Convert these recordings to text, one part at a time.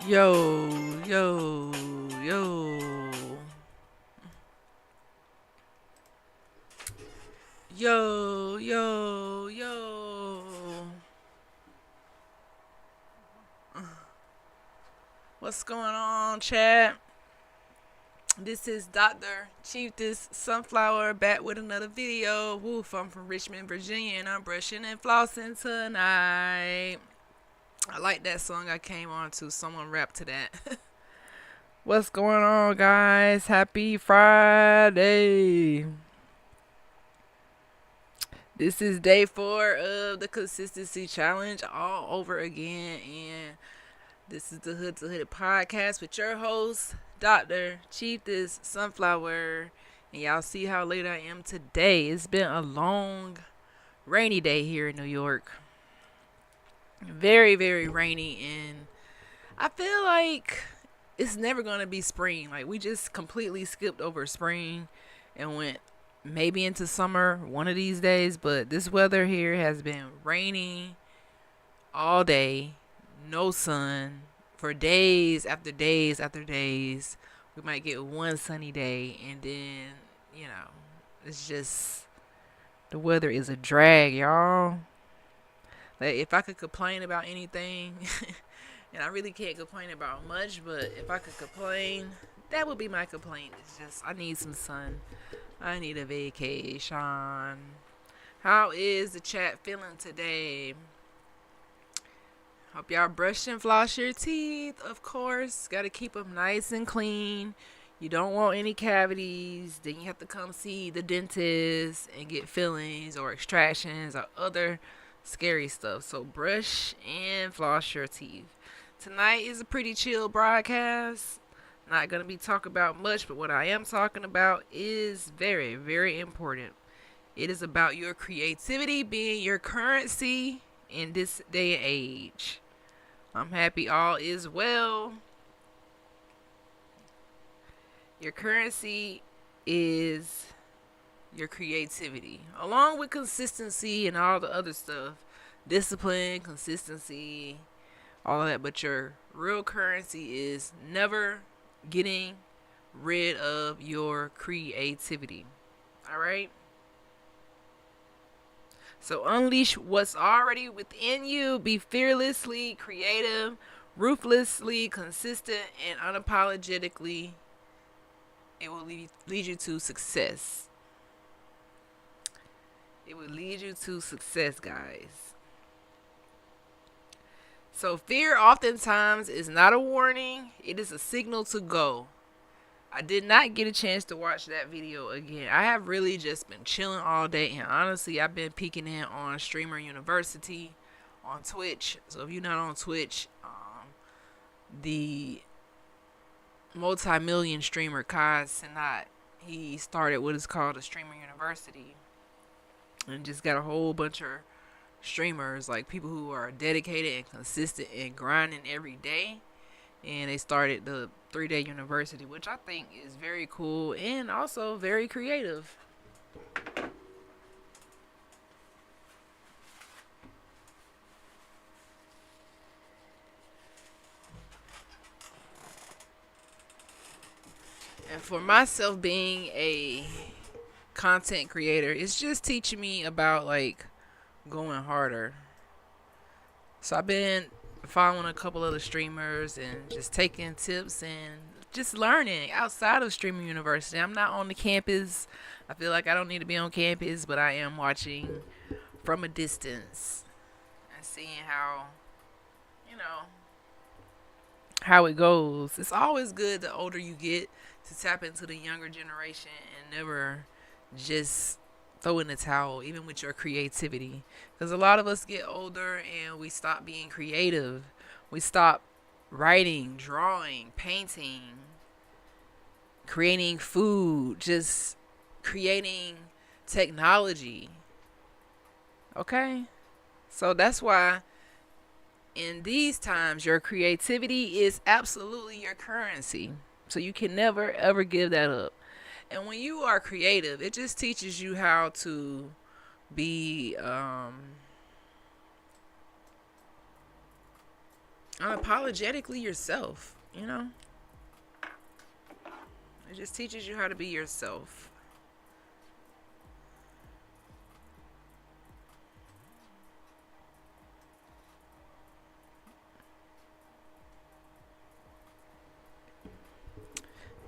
Yo, yo, yo, yo. What's going on, chat? This is Dr. Chief this Sunflower back with another video. Woof, I'm from Richmond, Virginia, and I'm brushing and flossing tonight. I like that song I came on to. Someone rap to that. What's going on, guys? Happy Friday. This is day 4 of the consistency challenge all over again, and this is the Hood to Hood podcast with your host, Dr. Chief this Sunflower. And y'all see how late I am today. It's been a long, rainy day here in New York. Very, very rainy, and I feel like it's never going to be spring. Like, we just completely skipped over spring and went maybe into summer one of these days, but this weather here has been rainy all day, no sun for days after days after days. We might get one sunny day, and then, it's just the weather is a drag, y'all. Like, if I could complain about anything, and I really can't complain about much, but if I could complain, that would be my complaint. It's just I need some sun. I need a vacation. How is the chat feeling today? Hope y'all brush and floss your teeth, of course. Got to keep them nice and clean. You don't want any cavities. Then you have to come see the dentist and get fillings or extractions or other scary stuff. So brush and floss your teeth. Tonight is a pretty chill broadcast. Not going to be talking about much, but what I am talking about is very, very important. It is about your creativity being your currency in this day and age. I'm happy all is well. Your currency is your creativity, along with consistency and all the other stuff. Discipline, consistency, all of that. But your real currency is never getting rid of your creativity. All right? So unleash what's already within you. Be fearlessly creative, ruthlessly consistent, and unapologetically. It will lead you to success. It will lead you to success, guys. So fear oftentimes is not a warning. It is a signal to go. I did not get a chance to watch that video again. I have really just been chilling all day, and honestly, I've been peeking in on Streamer University on Twitch. So if you're not on Twitch, the multi-million streamer Kai Cenat, he started what is called a Streamer University, and just got a whole bunch of streamers, like people who are dedicated and consistent and grinding every day. And they started the 3-day university, which I think is very cool and also very creative. And for myself, being a content creator, it's just teaching me about like going harder. So I've been following a couple of the streamers and just taking tips and just learning outside of Streaming University. I'm not on the campus. I feel like I don't need to be on campus, but I am watching from a distance and seeing how it goes. It's always good the older you get to tap into the younger generation and never just throw in the towel, even with your creativity. Because a lot of us get older and we stop being creative. We stop writing, drawing, painting, creating food, just creating technology. Okay? So that's why in these times, your creativity is absolutely your currency. So you can never, ever give that up. And when you are creative, it just teaches you how to be unapologetically yourself, you know? It just teaches you how to be yourself.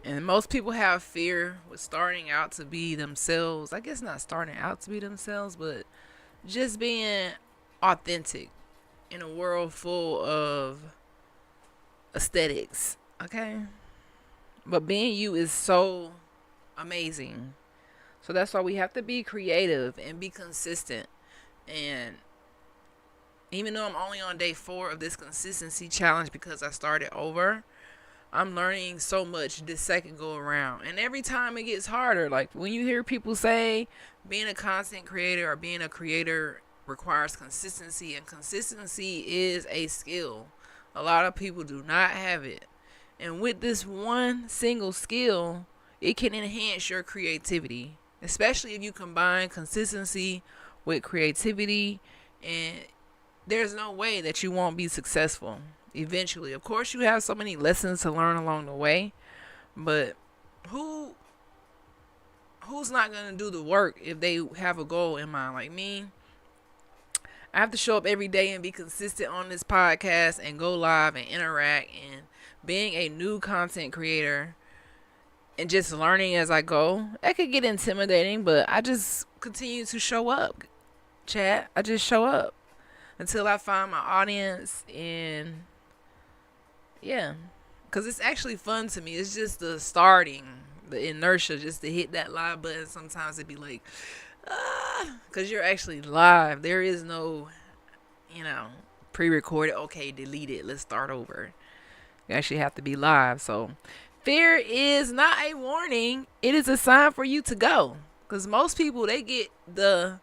And most people have fear with starting out to be themselves. I guess not starting out to be themselves, but just being authentic in a world full of aesthetics. Okay? But being you is so amazing. So that's why we have to be creative and be consistent. And even though I'm only on day 4 of this consistency challenge because I started over, I'm learning so much this second go around. And every time it gets harder. Like when you hear people say being a content creator or being a creator requires consistency, and consistency is a skill. A lot of people do not have it. And with this one single skill, it can enhance your creativity, especially if you combine consistency with creativity. And there's no way that you won't be successful eventually. Of course, you have so many lessons to learn along the way, but who who's not going to do the work if they have a goal in mind? Like me, I have to show up every day and be consistent on this podcast and go live and interact. And being a new content creator and just learning as I go, that could get intimidating, but I just continue to show up, chat. I just show up until I find my audience. And yeah, because it's actually fun to me. It's just the starting, the inertia, just to hit that live button. Sometimes it'd be like, because you're actually live. There is no, pre-recorded. Okay, delete it. Let's start over. You actually have to be live. So fear is not a warning. It is a sign for you to go. Because most people, they get the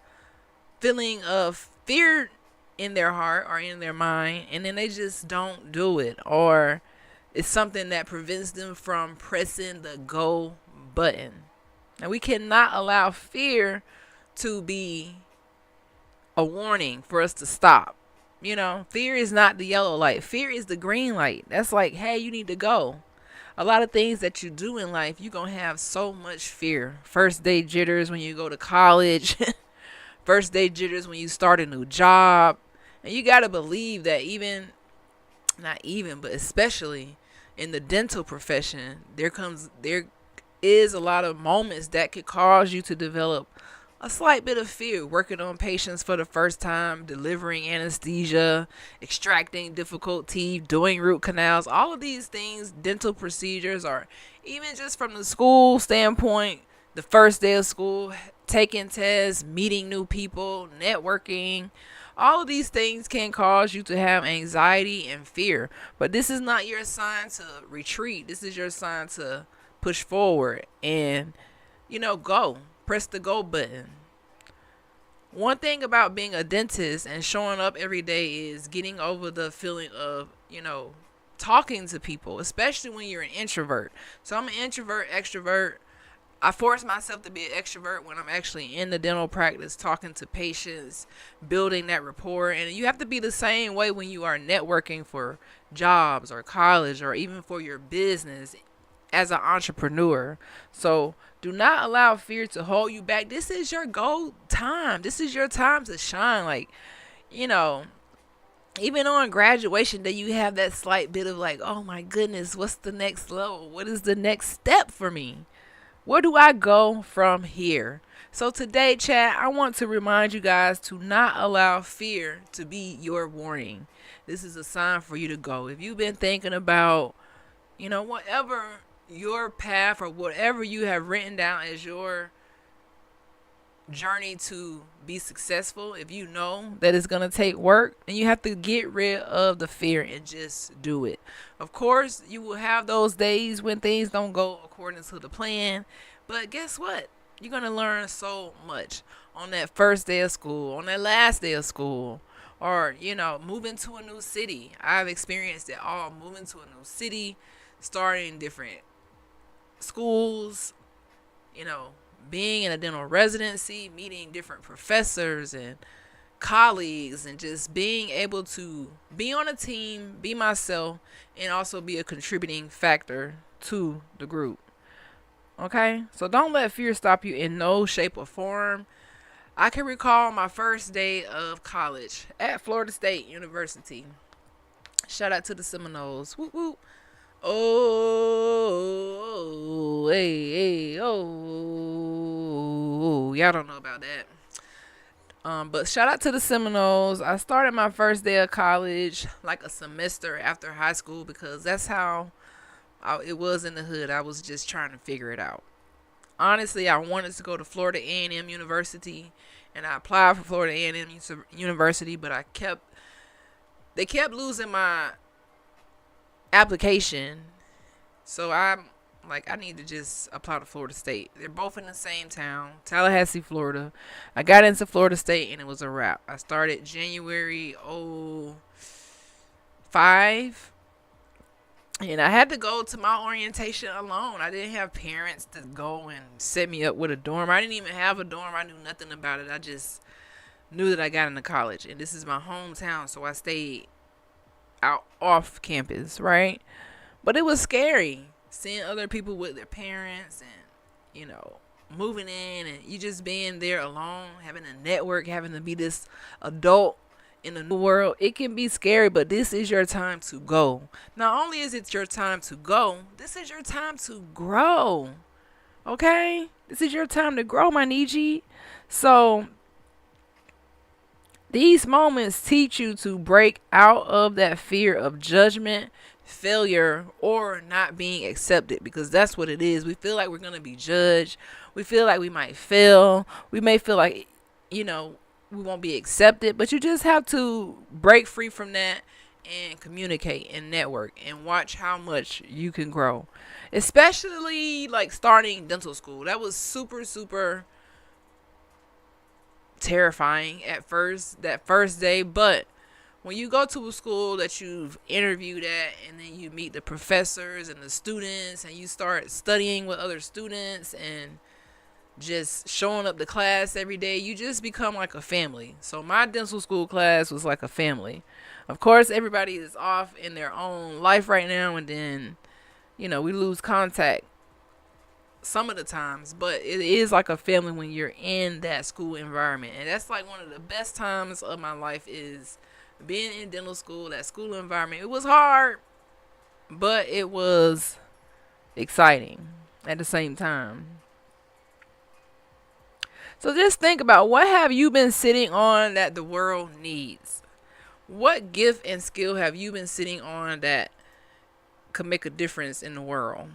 feeling of fear in their heart or in their mind, and then they just don't do it. Or it's something that prevents them from pressing the go button. And we cannot allow fear to be a warning for us to stop. Fear is not the yellow light. Fear is the green light. That's like, hey, you need to go. A lot of things that you do in life, you're going to have so much fear. First day jitters when you go to college. First day jitters when you start a new job. And you got to believe that but especially in the dental profession, there is a lot of moments that could cause you to develop a slight bit of fear. Working on patients for the first time, delivering anesthesia, extracting difficult teeth, doing root canals, all of these things, dental procedures, or even just from the school standpoint, the first day of school, taking tests, meeting new people, networking. All of these things can cause you to have anxiety and fear. But this is not your sign to retreat. This is your sign to push forward and, go. Press the go button. One thing about being a dentist and showing up every day is getting over the feeling of, talking to people, especially when you're an introvert. So I'm an introvert, extrovert. I force myself to be an extrovert when I'm actually in the dental practice, talking to patients, building that rapport. And you have to be the same way when you are networking for jobs or college or even for your business as an entrepreneur. So do not allow fear to hold you back. This is your goal time. This is your time to shine. Like, even on graduation day, you have that slight bit of like, oh my goodness, what's the next level? What is the next step for me? Where do I go from here? So today, chat, I want to remind you guys to not allow fear to be your warning. This is a sign for you to go. If you've been thinking about, whatever your path or whatever you have written down as your journey to be successful, if you know that it's going to take work, then you have to get rid of the fear and just do it. Of course, you will have those days when things don't go according to the plan, but guess what? You're going to learn so much on that first day of school, on that last day of school, or, moving to a new city. I've experienced it all, moving to a new city, starting different schools, being in a dental residency, meeting different professors, and colleagues and just being able to be on a team, be myself, and also be a contributing factor to the group. Okay? So don't let fear stop you in no shape or form. I can recall my first day of college at Florida State University. Shout out to the Seminoles. Whoop whoop. Oh, hey, hey, oh. Y'all don't know about that. But shout out to the Seminoles. I started my first day of college like a semester after high school because that's how it was in the hood. I was just trying to figure it out. Honestly, I wanted to go to Florida A&M University, and I applied for Florida A&M University, but they kept losing my application. So I'm like, I need to just apply to Florida State. They're both in the same town, Tallahassee, Florida. I got into Florida State and it was a wrap. I started January 05. And I had to go to my orientation alone. I didn't have parents to go and set me up with a dorm. I didn't even have a dorm. I knew nothing about it. I just knew that I got into college. And this is my hometown, so I stayed out off campus, right? But it was scary seeing other people with their parents and, moving in and you just being there alone, having a network, having to be this adult in the new world. It can be scary, but this is your time to go. Not only is it your time to go, this is your time to grow. Okay? This is your time to grow, my Niji. So these moments teach you to break out of that fear of judgment, failure, or not being accepted, because that's what it is. We feel like we're going to be judged. We feel like we might fail. We may feel like, we won't be accepted, but you just have to break free from that and communicate and network and watch how much you can grow. Especially like starting dental school. That was super, super terrifying at first, that first day, but when you go to a school that you've interviewed at and then you meet the professors and the students and you start studying with other students and just showing up to class every day, you just become like a family. So my dental school class was like a family. Of course, everybody is off in their own life right now, and then, we lose contact some of the times, but it is like a family when you're in that school environment. And that's like one of the best times of my life is being in dental school, that school environment. It was hard, but it was exciting at the same time. So just think about, what have you been sitting on that the world needs? What gift and skill have you been sitting on that could make a difference in the world?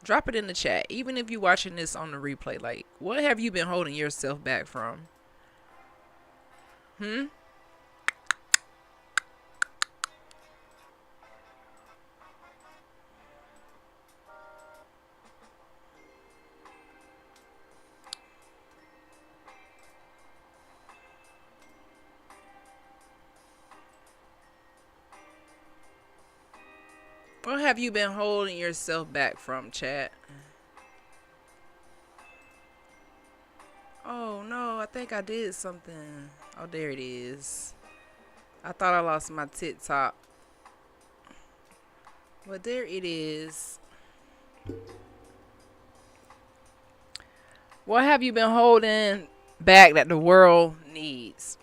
Drop it in the chat. Even if you're watching this on the replay, like, what have you been holding yourself back from? What have you been holding yourself back from, chat? Oh no, I think I did something. Oh, there it is. I thought I lost my TikTok. But there it is. What have you been holding back that the world needs?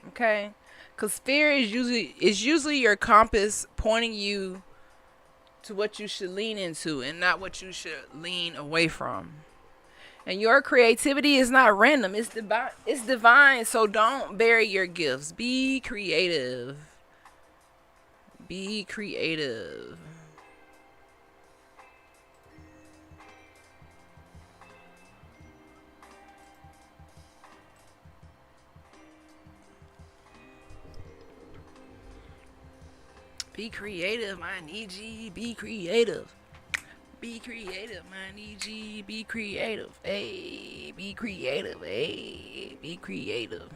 Okay? Because fear is usually your compass pointing you to what you should lean into and not what you should lean away from. And your creativity is not random. It's divine. It's divine. So don't bury your gifts. Be creative. Be creative. Be creative, my Niji. Be creative. Be creative, my Niji. Be creative. Hey, be creative. Hey, be creative.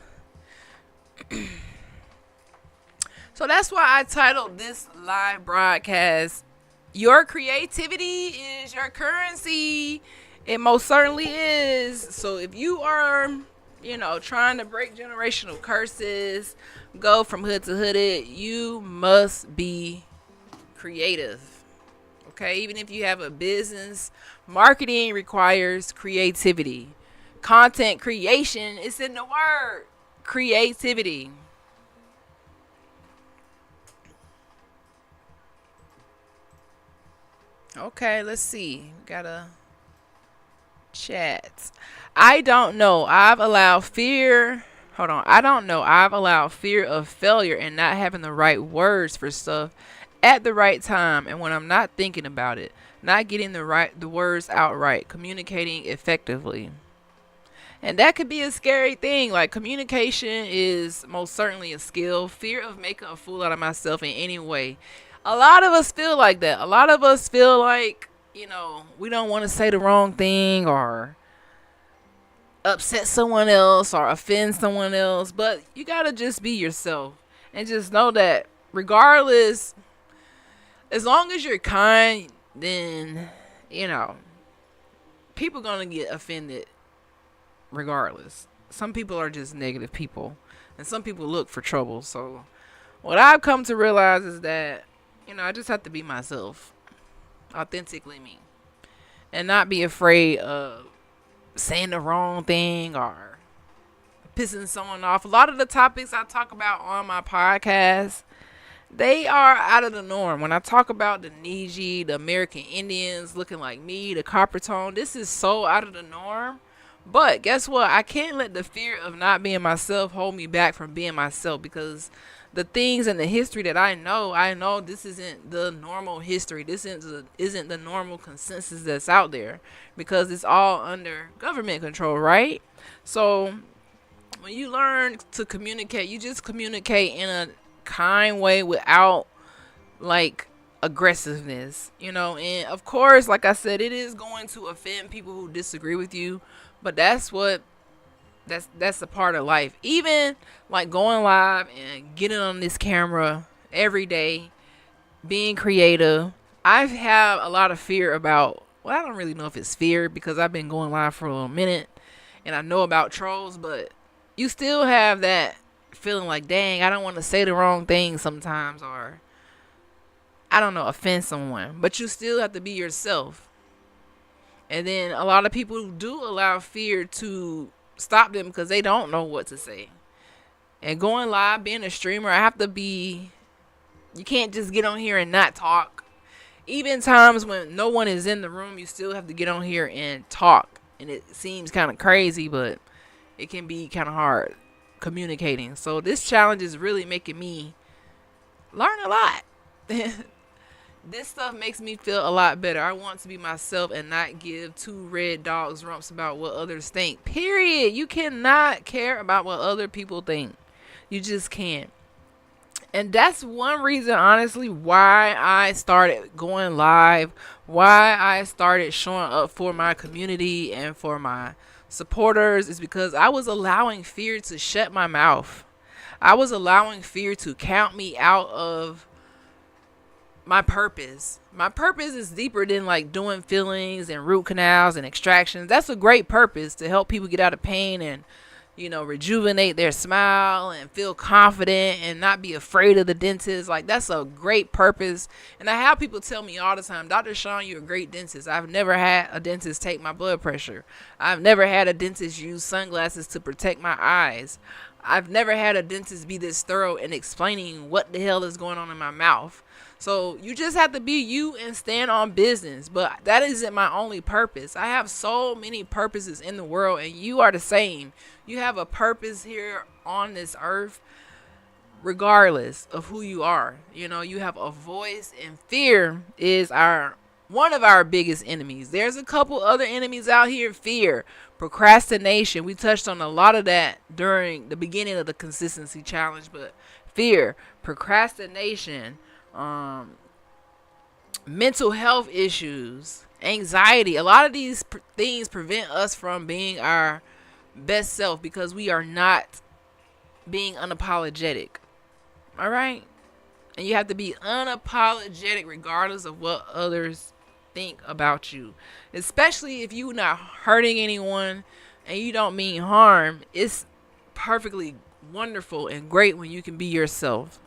So that's why I titled this live broadcast, Your Creativity is Your Currency. It most certainly is. So if you are trying to break generational curses, go from hood to hooded, you must be creative. Okay, even if you have a business, marketing requires creativity. Content creation is in the word creativity. Okay, let's see. Got a chat. I don't know. I've allowed fear. Hold on. I don't know. I've allowed fear of failure and not having the right words for stuff at the right time and when I'm not thinking about it, not getting the words out right, communicating effectively. And that could be a scary thing. Like, communication is most certainly a skill. Fear of making a fool out of myself in any way. A lot of us feel like that. A lot of us feel like, we don't want to say the wrong thing or upset someone else or offend someone else. But you got to just be yourself and just know that regardless, as long as you're kind, then, you know, people going to get offended regardless. Some people are just negative people, and some people look for trouble. So, what I've come to realize is that, I just have to be myself, authentically me, and not be afraid of saying the wrong thing or pissing someone off. A lot of the topics I talk about on my podcast, they are out of the norm. When I talk about the Niji, the American Indians looking like me, the copper tone, this is so out of the norm. But guess what? I can't let the fear of not being myself hold me back from being myself, because the things and the history that I know this isn't the normal history. This isn't the normal consensus that's out there, because it's all under government control, right? So when you learn to communicate, you just communicate in a kind way without like aggressiveness, and of course, like I said, it is going to offend people who disagree with you, but that's a part of life. Even like going live and getting on this camera every day, being creative, I have a lot of fear about, well, I don't really know if it's fear because I've been going live for a minute and I know about trolls, but you still have that feeling like, dang, I don't want to say the wrong thing sometimes, or I don't know, offend someone, but you still have to be yourself. And then a lot of people do allow fear to stop them because they don't know what to say. And going live, being a streamer, I have to be, you can't just get on here and not talk. Even times when no one is in the room, you still have to get on here and talk. And it seems kind of crazy, but it can be kind of hard communicating. So this challenge is really making me learn a lot. This stuff makes me feel a lot better. I want to be myself and not give two red dogs rumps about what others think. Period. You cannot care about what other people think. You just can't. And that's one reason, honestly, why I started going live, why I started showing up for my community and for my supporters, is because I was allowing fear to shut my mouth. I was allowing fear to count me out of my purpose. My purpose is deeper than like doing fillings and root canals and extractions. That's a great purpose, to help people get out of pain and, rejuvenate their smile and feel confident and not be afraid of the dentist. Like, that's a great purpose. And I have people tell me all the time, Dr. Sean, you're a great dentist. I've never had a dentist take my blood pressure. I've never had a dentist use sunglasses to protect my eyes. I've never had a dentist be this thorough in explaining what the hell is going on in my mouth. So you just have to be you and stand on business. But that isn't my only purpose. I have so many purposes in the world, and you are the same. You have a purpose here on this earth, regardless of who you are. You have a voice, and fear is one of our biggest enemies. There's a couple other enemies out here. Fear, procrastination. We touched on a lot of that during the beginning of the consistency challenge, but fear, procrastination, mental health issues, anxiety. A lot of these things prevent us from being our best self because we are not being unapologetic. All right? And you have to be unapologetic regardless of what others think about you, especially if you're not hurting anyone and you don't mean harm, it's perfectly wonderful and great when you can be yourself.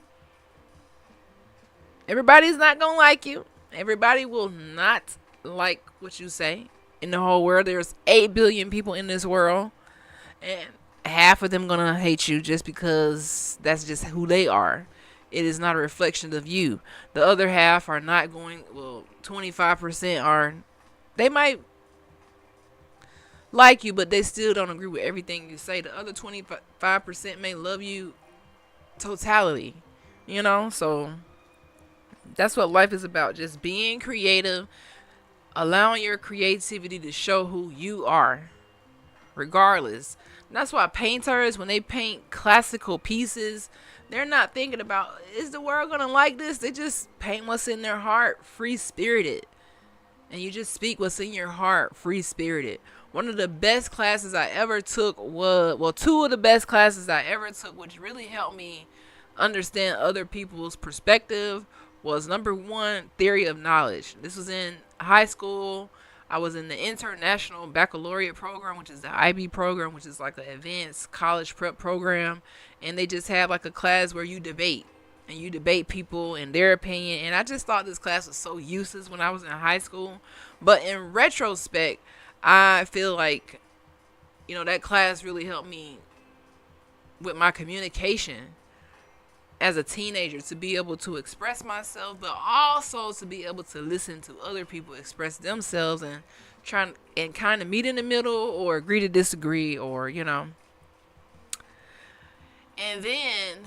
Everybody's not going to like you. Everybody will not like what you say. In the whole world, there's 8 billion people in this world, and half of them going to hate you just because that's just who they are. It is not a reflection of you. The other half are not going, well, 25% are, they might like you, but they still don't agree with everything you say. The other 25% may love you totality, So that's what life is about. Just being creative, allowing your creativity to show who you are, regardless. And that's why painters, when they paint classical pieces, they're not thinking about, is the world going to like this? They just paint what's in their heart, free spirited. And you just speak what's in your heart, free spirited. One of the best classes I ever took was, well, two of the best classes I ever took, which really helped me understand other people's perspective, was number one, theory of knowledge. This was in high school. I was in the International Baccalaureate program, which is the IB program, which is like an advanced college prep program. And they just have like a class where you debate. And you debate people and their opinion. And I just thought this class was so useless when I was in high school. But in retrospect, I feel like, that class really helped me with my communication as a teenager, to be able to express myself, but also to be able to listen to other people express themselves and try and kind of meet in the middle or agree to disagree, or And then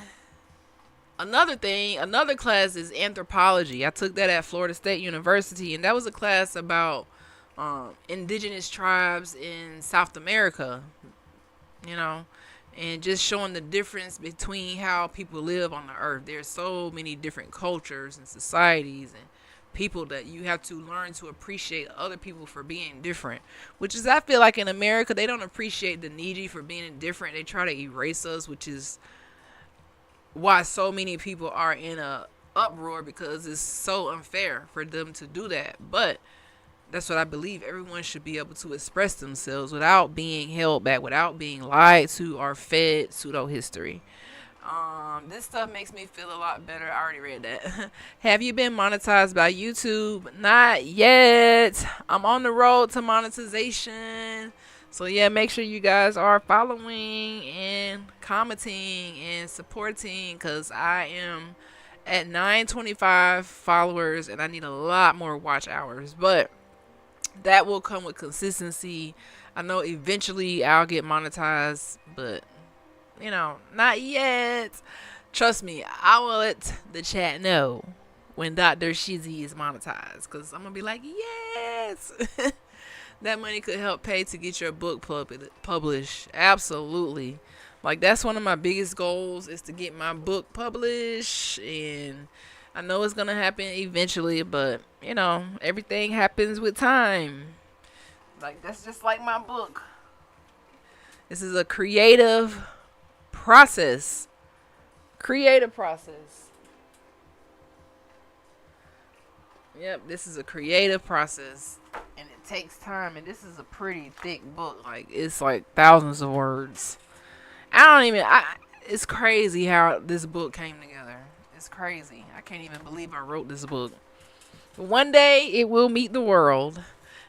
another class is anthropology. I took that at Florida State University, and that was a class about indigenous tribes in South America, and just showing the difference between how people live on the earth. There's so many different cultures and societies and people that you have to learn to appreciate other people for being different, which is, I feel like in America, they don't appreciate the needy for being different. They try to erase us, which is why so many people are in a uproar, because it's so unfair for them to do that. But that's what I believe. Everyone should be able to express themselves without being held back, without being lied to or fed pseudo history. This stuff makes me feel a lot better. I already read that. Have you been monetized by YouTube? Not yet. I'm on the road to monetization. So yeah, make sure you guys are following and commenting and supporting, because I am at 925 followers and I need a lot more watch hours. But that will come with consistency. I know eventually I'll get monetized, but not yet. Trust me, I will let the chat know when Dr. Shizzy is monetized, because I'm gonna be like, yes. That money could help pay to get your book published. Absolutely. Like, that's one of my biggest goals, is to get my book published. And I know it's going to happen eventually, but, everything happens with time. Like, that's just like my book. This is a creative process. Yep, this is a creative process. And it takes time. And this is a pretty thick book. Like, it's like thousands of words. It's crazy how this book came together. It's crazy. I can't even believe I wrote this book. But one day it will meet the world,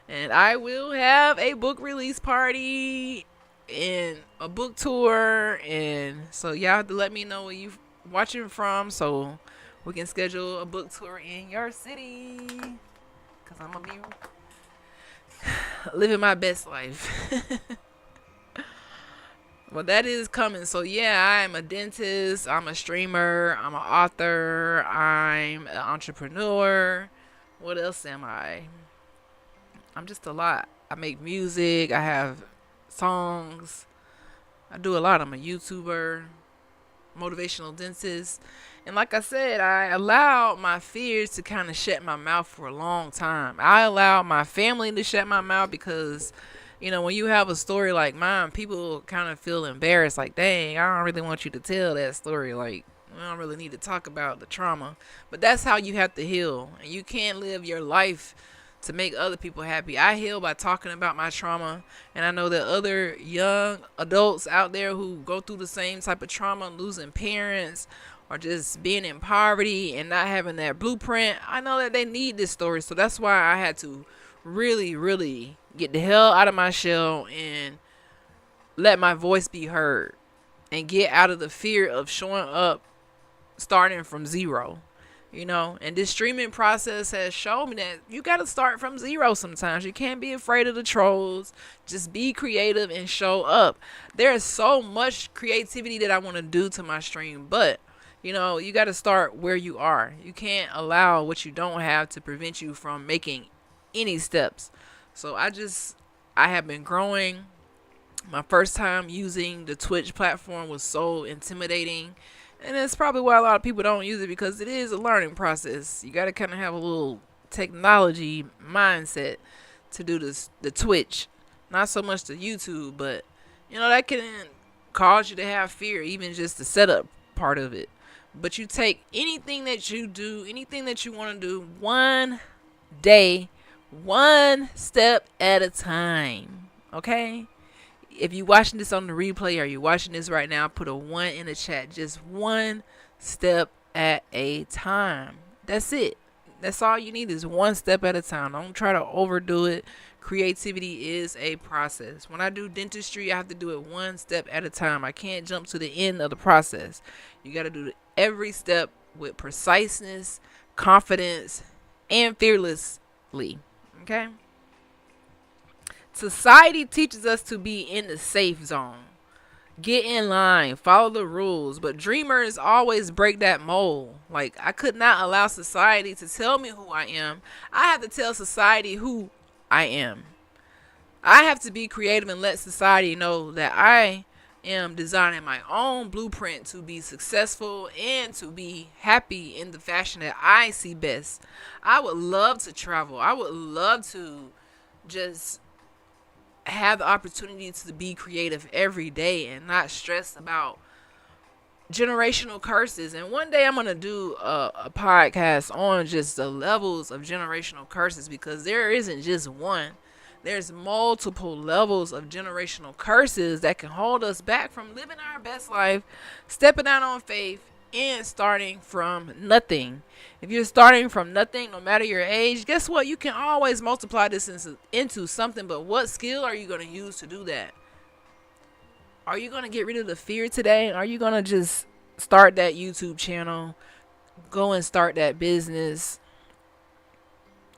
and I will have a book release party and a book tour. And so y'all have to let me know where you watching from, so we can schedule a book tour in your city, because I'm gonna be living my best life. Well, that is coming. So yeah, I am a dentist, I'm a streamer, I'm an author, I'm an entrepreneur. What else am I? I'm just a lot. I make music, I have songs, I do a lot. I'm a YouTuber, motivational dentist. And like I said, I allowed my fears to kind of shut my mouth for a long time. I allowed my family to shut my mouth, because when you have a story like mine, people kind of feel embarrassed. Like, dang, I don't really want you to tell that story. Like, we don't really need to talk about the trauma. But that's how you have to heal. And you can't live your life to make other people happy. I heal by talking about my trauma, and I know that other young adults out there who go through the same type of trauma, losing parents or just being in poverty and not having that blueprint, I know that they need this story. So that's why I had to really, really get the hell out of my shell and let my voice be heard and get out of the fear of showing up starting from zero. And this streaming process has shown me that you got to start from zero sometimes. You can't be afraid of the trolls. Just be creative and show up. There's so much creativity that I want to do to my stream, but you got to start where you are. You can't allow what you don't have to prevent you from making any steps. So I have been growing. My first time using the Twitch platform was so intimidating. And that's probably why a lot of people don't use it, because it is a learning process. You got to kind of have a little technology mindset to do the Twitch. Not so much the YouTube, but, that can cause you to have fear, even just the setup part of it. But you take anything that you do, anything that you want to do, one day, one step at a time. Okay? If you're watching this on the replay or you're watching this right now, put a 1 in the chat. Just one step at a time. That's it. That's all you need, is one step at a time. Don't try to overdo it. Creativity is a process. When I do dentistry, I have to do it one step at a time. I can't jump to the end of the process. You got to do every step with preciseness, confidence, and fearlessly. Okay? Society teaches us to be in the safe zone. Get in line, follow the rules, but dreamers always break that mold. Like, I could not allow society to tell me who I am. I have to tell society who I am. I have to be creative and let society know that I am designing my own blueprint to be successful and to be happy in the fashion that I see best. I would love to travel. I would love to just have the opportunity to be creative every day and not stress about generational curses. And one day I'm going to do a podcast on just the levels of generational curses, because there isn't just one. There's multiple levels of generational curses that can hold us back from living our best life, stepping out on faith, and starting from nothing. If you're starting from nothing, no matter your age, guess what? You can always multiply this into something. But what skill are you going to use to do that? Are you going to get rid of the fear today? Are you going to just start that YouTube channel, go and start that business,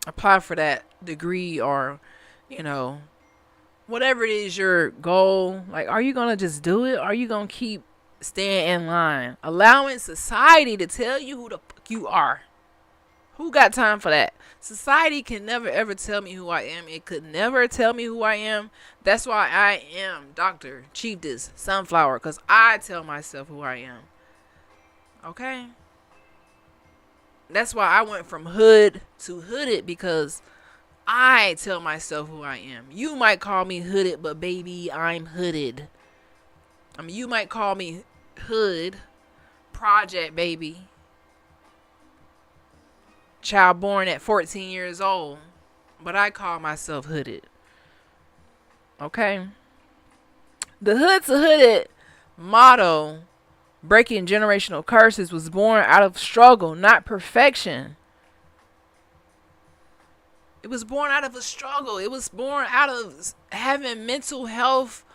apply for that degree, or whatever it is your goal? Like, are you going to just do it? Or are you going to keep staying in line, allowing society to tell you who the fuck you are? Who got time for that? Society can never ever tell me who I am. It could never tell me who I am. That's why I am Dr. Chiefess Sunflower, because I tell myself who I am. Okay? That's why I went from hood to hooded, because I tell myself who I am. You might call me hooded, but baby, I'm hooded. I mean, you might call me hood, project baby, child born at 14 years old, but I call myself hooded. Okay? The Hood to Hooded motto, breaking generational curses, was born out of struggle, not perfection. It was born out of a struggle. It was born out of having mental health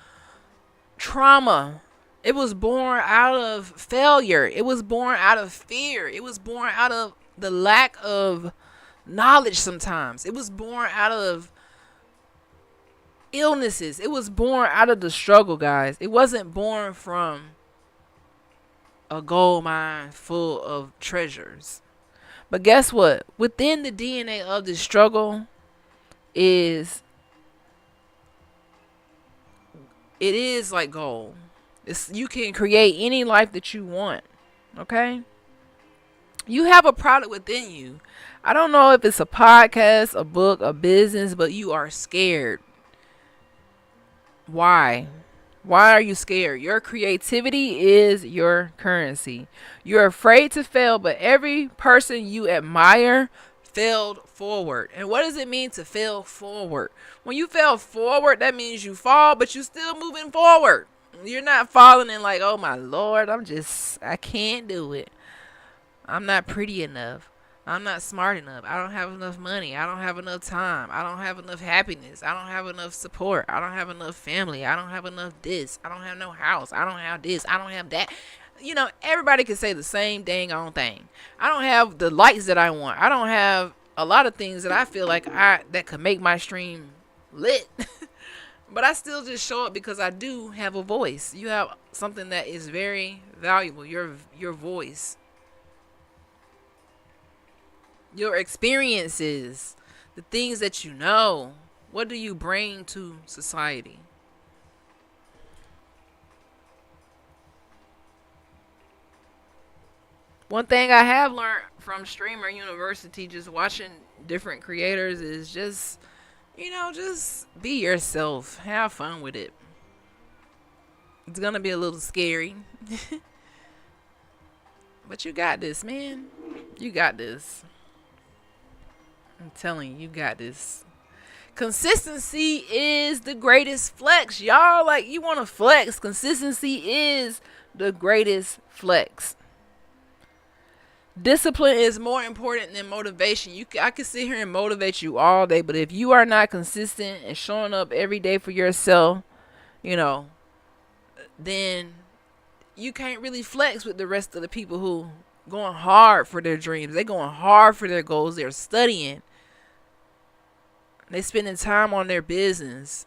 trauma. It was born out of failure. It was born out of fear. It was born out of the lack of knowledge sometimes. It was born out of illnesses. It was born out of the struggle, guys. It wasn't born from a gold mine full of treasures. But guess what? Within the DNA of this struggle it is like gold. You can create any life that you want. Okay? You have a product within you. I don't know if it's a podcast, a book, a business, but you are scared. Why? Why are you scared? Your creativity is your currency. You're afraid to fail, but every person you admire failed forward. And what does it mean to fail forward? When you fail forward, that means you fall, but you're still moving forward. You're not falling in like, oh my Lord, I can't do it. I'm not pretty enough. I'm not smart enough. I don't have enough money. I don't have enough time. I don't have enough happiness. I don't have enough support. I don't have enough family. I don't have enough this. I don't have no house. I don't have this. I don't have that. Everybody can say the same dang on thing. I don't have the lights that I want. I don't have a lot of things that I feel like that could make my stream lit. But I still just show up because I do have a voice. You have something that is very valuable. Your voice. Your experiences, the things that you know. What do you bring to society? One thing I have learned from Streamer University, just watching different creators, is just be yourself. Have fun with it. It's going to be a little scary. But you got this, man. You got this. I'm telling you, you got this. Consistency is the greatest flex, y'all. Like, you want to flex. Consistency is the greatest flex. Discipline is more important than motivation. I can sit here and motivate you all day, but if you are not consistent and showing up every day for yourself, then you can't really flex with the rest of the people who going hard for their dreams. They're going hard for their goals. They're studying. They're spending time on their business.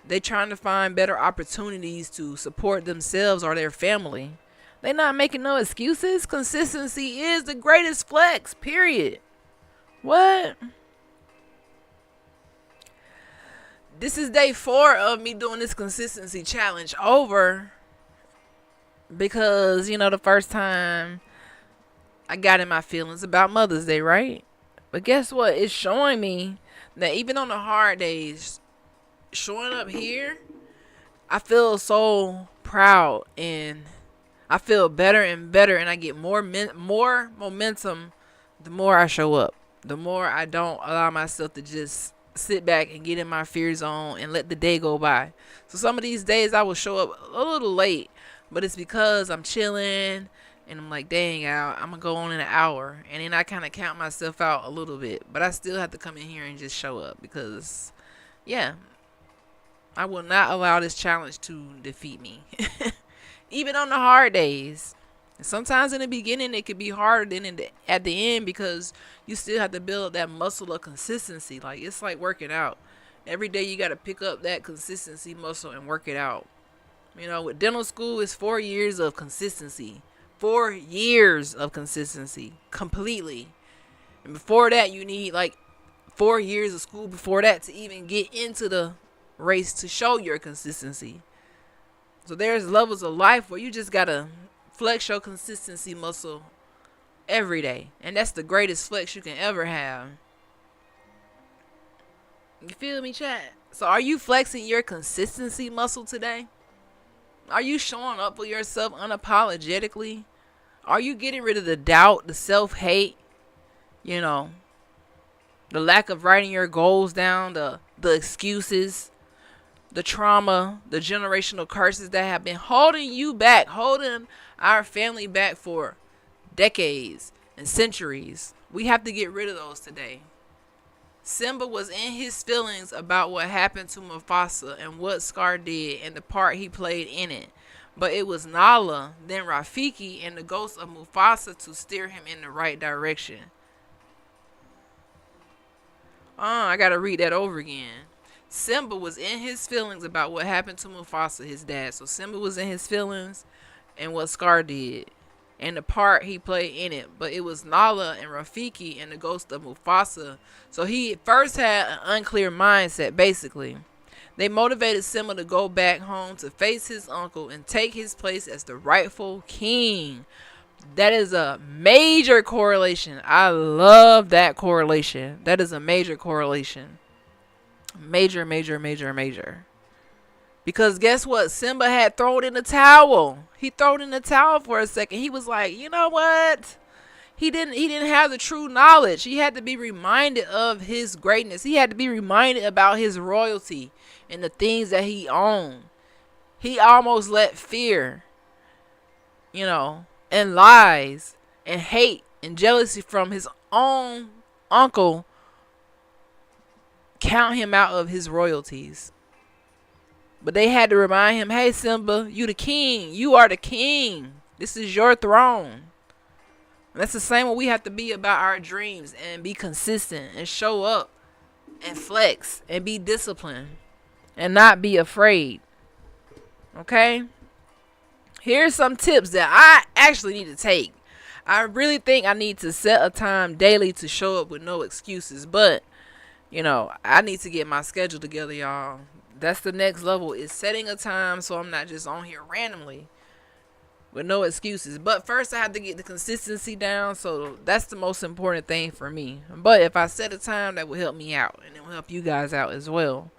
They're trying to find better opportunities to support themselves or their family. They're not making no excuses. Consistency is the greatest flex, period. What? This is day 4 of me doing this consistency challenge over because, the first time I got in my feelings about Mother's Day, right? But guess what? It's showing me that even on the hard days, showing up here, I feel so proud and I feel better and better, and I get more momentum the more I show up. The more I don't allow myself to just sit back and get in my fear zone and let the day go by. So some of these days I will show up a little late, but it's because I'm chilling and I'm like, dang, I'm going to go on in an hour. And then I kind of count myself out a little bit, but I still have to come in here and just show up because, yeah, I will not allow this challenge to defeat me. Even on the hard days. And sometimes in the beginning it could be harder than at the end because you still have to build that muscle of consistency. Like, it's like working out. Every day you got to pick up that consistency muscle and work it out. With dental school, it's 4 years of consistency. 4 years of consistency. Completely. And before that, you need like 4 years of school before that to even get into the race to show your consistency. So there's levels of life where you just gotta flex your consistency muscle every day. And that's the greatest flex you can ever have. You feel me, chat? So are you flexing your consistency muscle today? Are you showing up for yourself unapologetically? Are you getting rid of the doubt, the self-hate, the lack of writing your goals down, the excuses, the trauma, the generational curses that have been holding you back, holding our family back for decades and centuries? We have to get rid of those today. Simba was in his feelings about what happened to Mufasa and what Scar did and the part he played in it. But it was Nala, then Rafiki, and the ghost of Mufasa to steer him in the right direction. I gotta read that over again. Simba was in his feelings about what happened to Mufasa, his dad. So Simba was in his feelings and what Scar did and the part he played in it. But it was Nala and Rafiki and the ghost of Mufasa. So he first had an unclear mindset, basically. They motivated Simba to go back home to face his uncle and take his place as the rightful king. That is a major correlation. I love that correlation. That is a major correlation. Major. Because guess what? Simba had thrown in the towel. He threw in the towel for a second. He was like, you know what? He didn't have the true knowledge. He had to be reminded of his greatness. He had to be reminded about his royalty and the things that he owned. He almost let fear, and lies and hate and jealousy from his own uncle count him out of his royalties. But they had to remind him, hey, Simba, you the king. You are the king. This is your throne. And that's the same way we have to be about our dreams and be consistent and show up and flex and be disciplined and not be afraid. Okay? Here's some tips that I actually need to take. I really think I need to set a time daily to show up with no excuses. But, I need to get my schedule together, y'all. That's the next level, is setting a time so I'm not just on here randomly with no excuses. But first I have to get the consistency down, so that's the most important thing for me. But if I set a time, that will help me out, and it will help you guys out as well.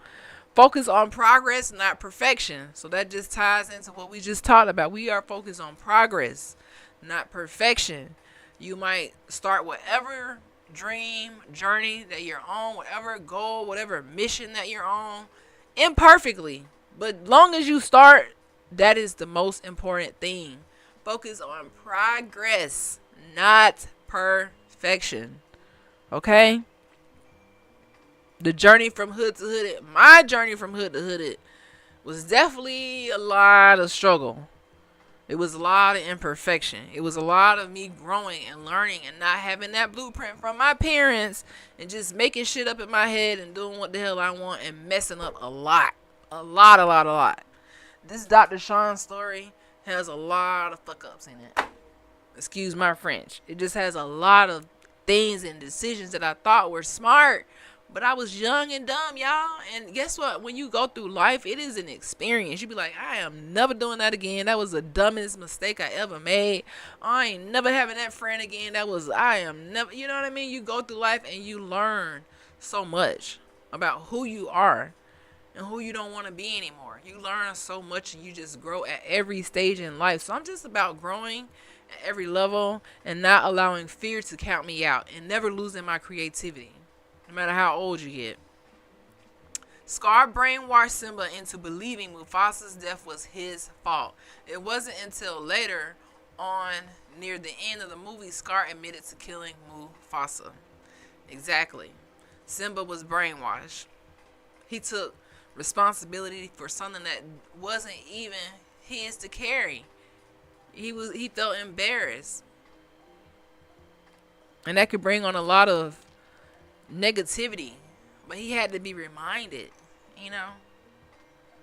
Focus on progress, not perfection. So that just ties into what we just talked about. We are focused on progress, not perfection. You might start whatever dream, journey that you're on, whatever goal, whatever mission that you're on, imperfectly. But long as you start, that is the most important thing. Focus on progress, not perfection. Okay? The journey from hood to hood, my journey from hood to hood, was definitely a lot of struggle. It was a lot of imperfection. It was a lot of me growing and learning and not having that blueprint from my parents and just making shit up in my head and doing what the hell I want and messing up a lot. A lot. This Dr. Sean story has a lot of fuck ups in it. Excuse my French. It just has a lot of things and decisions that I thought were smart, but I was young and dumb, y'all. And guess what? When you go through life, it is an experience. You be like, I am never doing that again. That was the dumbest mistake I ever made. I ain't never having that friend again. I am never, you know what I mean? You go through life and you learn so much about who you are and who you don't want to be anymore. You learn so much and you just grow at every stage in life. So I'm just about growing at every level and not allowing fear to count me out and never losing my creativity, no matter how old you get. Scar brainwashed Simba into believing Mufasa's death was his fault. It wasn't until later on, near the end of the movie, Scar admitted to killing Mufasa. Exactly. Simba was brainwashed. He took responsibility for something that wasn't even his to carry. He felt embarrassed. And that could bring on a lot of negativity. But he had to be reminded,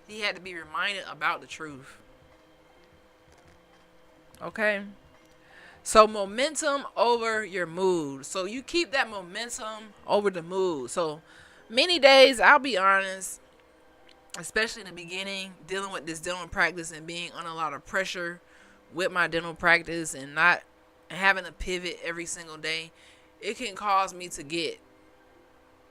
He had to be reminded about the truth. Okay? So momentum over your mood. So you keep that momentum over the mood. So many days, I'll be honest, especially in the beginning, dealing with this dental practice and being under a lot of pressure with my dental practice and not having to pivot every single day, it can cause me to get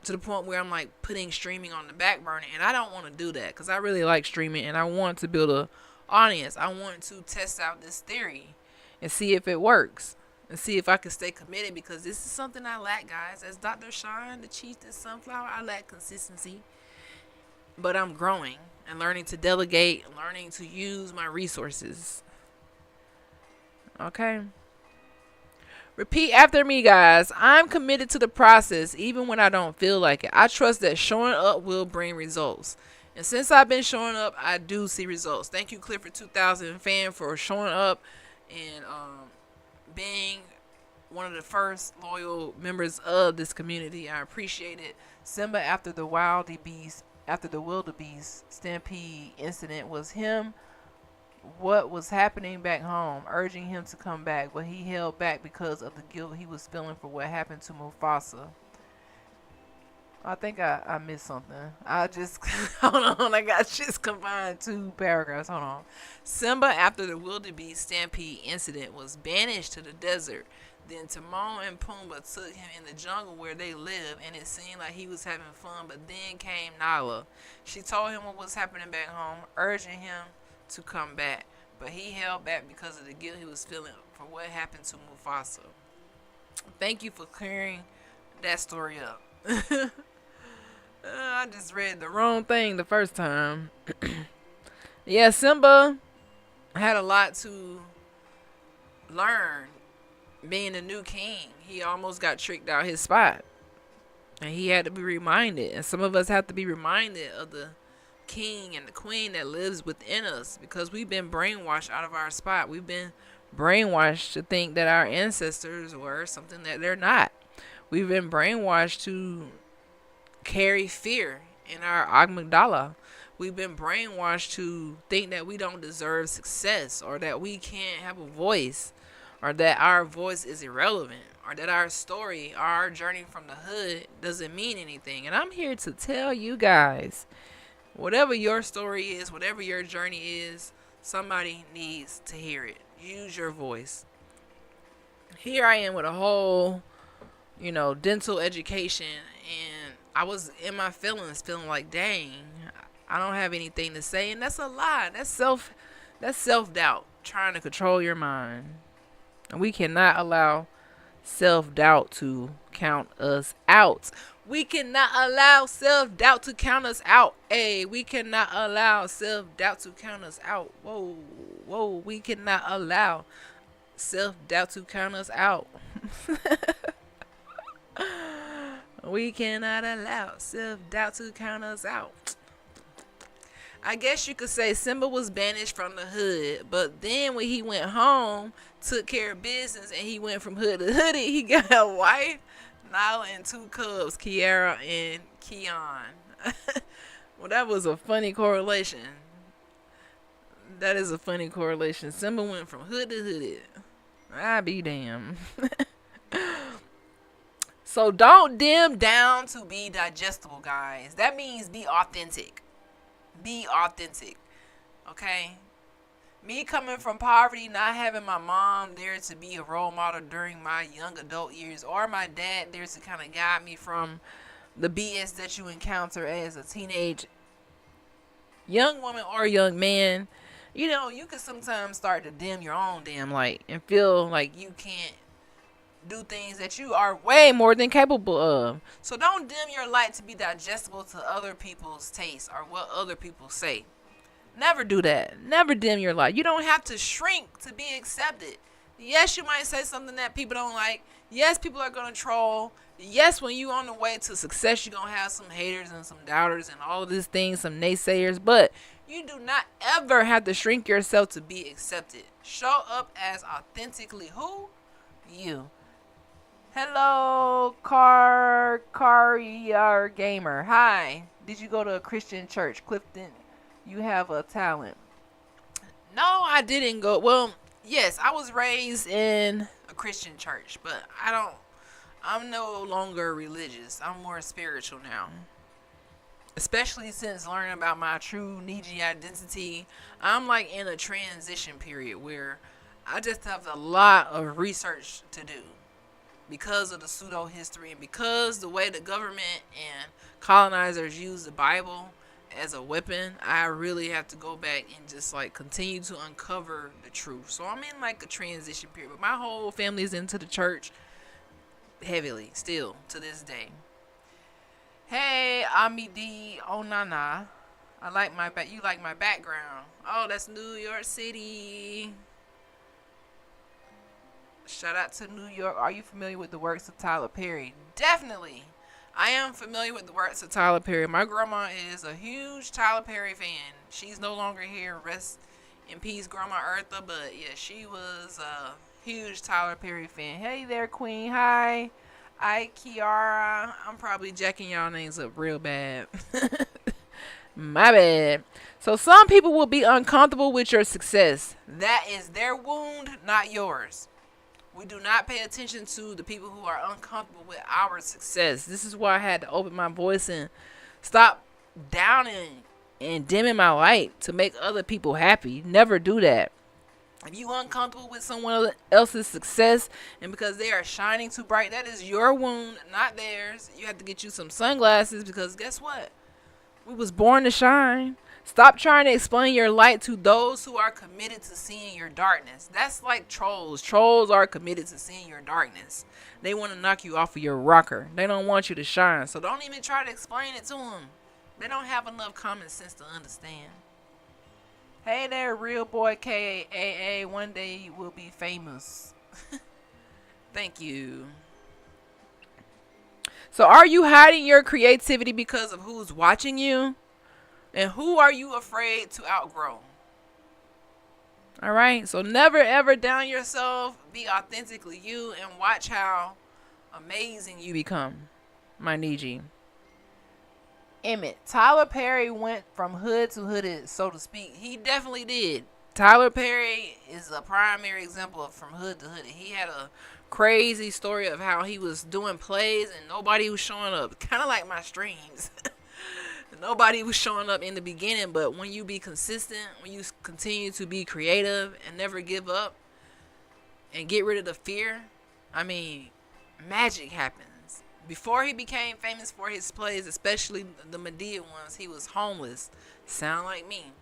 to the point where I'm like putting streaming on the back burner, and I don't want to do that because I really like streaming and I want to build a audience. I want to test out this theory and see if it works and see if I can stay committed, because this is something I lack, guys. As Dr. Sean, the Chiefess Sunflower, I lack consistency. But I'm growing and learning to delegate, learning to use my resources. Okay? Repeat after me, guys. I'm committed to the process even when I don't feel like it. I trust that showing up will bring results. And since I've been showing up, I do see results. Thank you, Clifford 2000 fan, for showing up and being one of the first loyal members of this community. I appreciate it. Simba, after the wildebeest stampede incident, was him what was happening back home, urging him to come back, but he held back because of the guilt he was feeling for what happened to Mufasa. I think I missed something. I just hold on. I got just combined two paragraphs. Hold on. Simba, after the wildebeest stampede incident, was banished to the desert. Then Timon and Pumbaa took him in the jungle where they live, and it seemed like he was having fun. But then came Nala. She told him what was happening back home, urging him to come back. But he held back because of the guilt he was feeling for what happened to Mufasa. Thank you for clearing that story up. I just read the wrong thing the first time. Yeah, Simba had a lot to learn being a new king. He almost got tricked out his spot. And he had to be reminded. And some of us have to be reminded of the king and the queen that lives within us, because we've been brainwashed out of our spot. We've been brainwashed to think that our ancestors were something that they're not. We've been brainwashed to carry fear in our amygdala. We've been brainwashed to think that we don't deserve success, or that we can't have a voice, or that our voice is irrelevant, or that our story, our journey from the hood doesn't mean anything. And I'm here to tell you guys, whatever your story is, whatever your journey is, somebody needs to hear it. Use your voice. Here I am with a whole, dental education, and I was in my feelings, feeling like, dang, I don't have anything to say, and that's a lie. That's self-doubt, trying to control your mind. And we cannot allow self-doubt to count us out. We cannot allow self-doubt to count us out. Hey, we cannot allow self-doubt to count us out. Whoa, we cannot allow self-doubt to count us out. We cannot allow self-doubt to count us out. I guess you could say Simba was banished from the hood, but then when he went home, took care of business, and he went from hood to hoodie, he got a wife, Nala, and 2 cubs, Kiara and Keon. Well, that was a funny correlation. That is a funny correlation. Simba went from hood to hoodie. I be damn. So don't dim down to be digestible, guys. That means be authentic. Be authentic. Okay? Me coming from poverty, not having my mom there to be a role model during my young adult years, or my dad there to kind of guide me from the BS that you encounter as a teenage young woman or young man, you can sometimes start to dim your own damn light and feel like you can't do things that you are way more than capable of. So don't dim your light to be digestible to other people's taste or what other people say. Never do that. Never dim your light. You don't have to shrink to be accepted. Yes, you might say something that people don't like. Yes, people are going to troll. Yes, when you're on the way to success, you're going to have some haters and some doubters and all of these things, some naysayers. But you do not ever have to shrink yourself to be accepted. Show up as authentically who? You. Hello, Car Gamer. Hi. Did you go to a Christian church? Clifton, you have a talent. No, I didn't go. Well, yes, I was raised in a Christian church, but I'm no longer religious. I'm more spiritual now. Especially since learning about my true Niji identity, I'm like in a transition period where I just have a lot of research to do. Because of the pseudo history, and because the way the government and colonizers use the Bible as a weapon, I really have to go back and just like continue to uncover the truth. So I'm in like a transition period, but my whole family is into the church heavily still to this day. Hey, Amidi Onana, I like you like my background. Oh, that's New York City. Shout out to New York. Are you familiar with the works of Tyler Perry? Definitely. I am familiar with the works of Tyler Perry. My grandma is a huge Tyler Perry fan. She's no longer here. Rest in peace, Grandma Eartha. But yeah, she was a huge Tyler Perry fan. Hey there, Queen. Hi. Kiara. I'm probably jacking y'all names up real bad. My bad. So some people will be uncomfortable with your success. That is their wound, not yours. We do not pay attention to the people who are uncomfortable with our success. This is why I had to open my voice and stop downing and dimming my light to make other people happy. Never do that. If you uncomfortable with someone else's success and because they are shining too bright, that is your wound, not theirs. You have to get you some sunglasses because guess what? We was born to shine. Stop trying to explain your light to those who are committed to seeing your darkness. That's like trolls. Trolls are committed to seeing your darkness. They want to knock you off of your rocker. They don't want you to shine. So don't even try to explain it to them. They don't have enough common sense to understand. Hey there, real boy KAA. One day you will be famous. Thank you. So are you hiding your creativity because of who's watching you? And who are you afraid to outgrow? All right. So never ever down yourself. Be authentically you and watch how amazing you become. My Niji. Emmett. Tyler Perry went from hood to hooded, so to speak. He definitely did. Tyler Perry is a primary example of from hood to hooded. He had a crazy story of how he was doing plays and nobody was showing up. Kind of like my streams. Nobody was showing up in the beginning, but when you be consistent, when you continue to be creative and never give up and get rid of the fear, I mean, magic happens. Before he became famous for his plays, especially the Madea ones, he was homeless. Sound like me.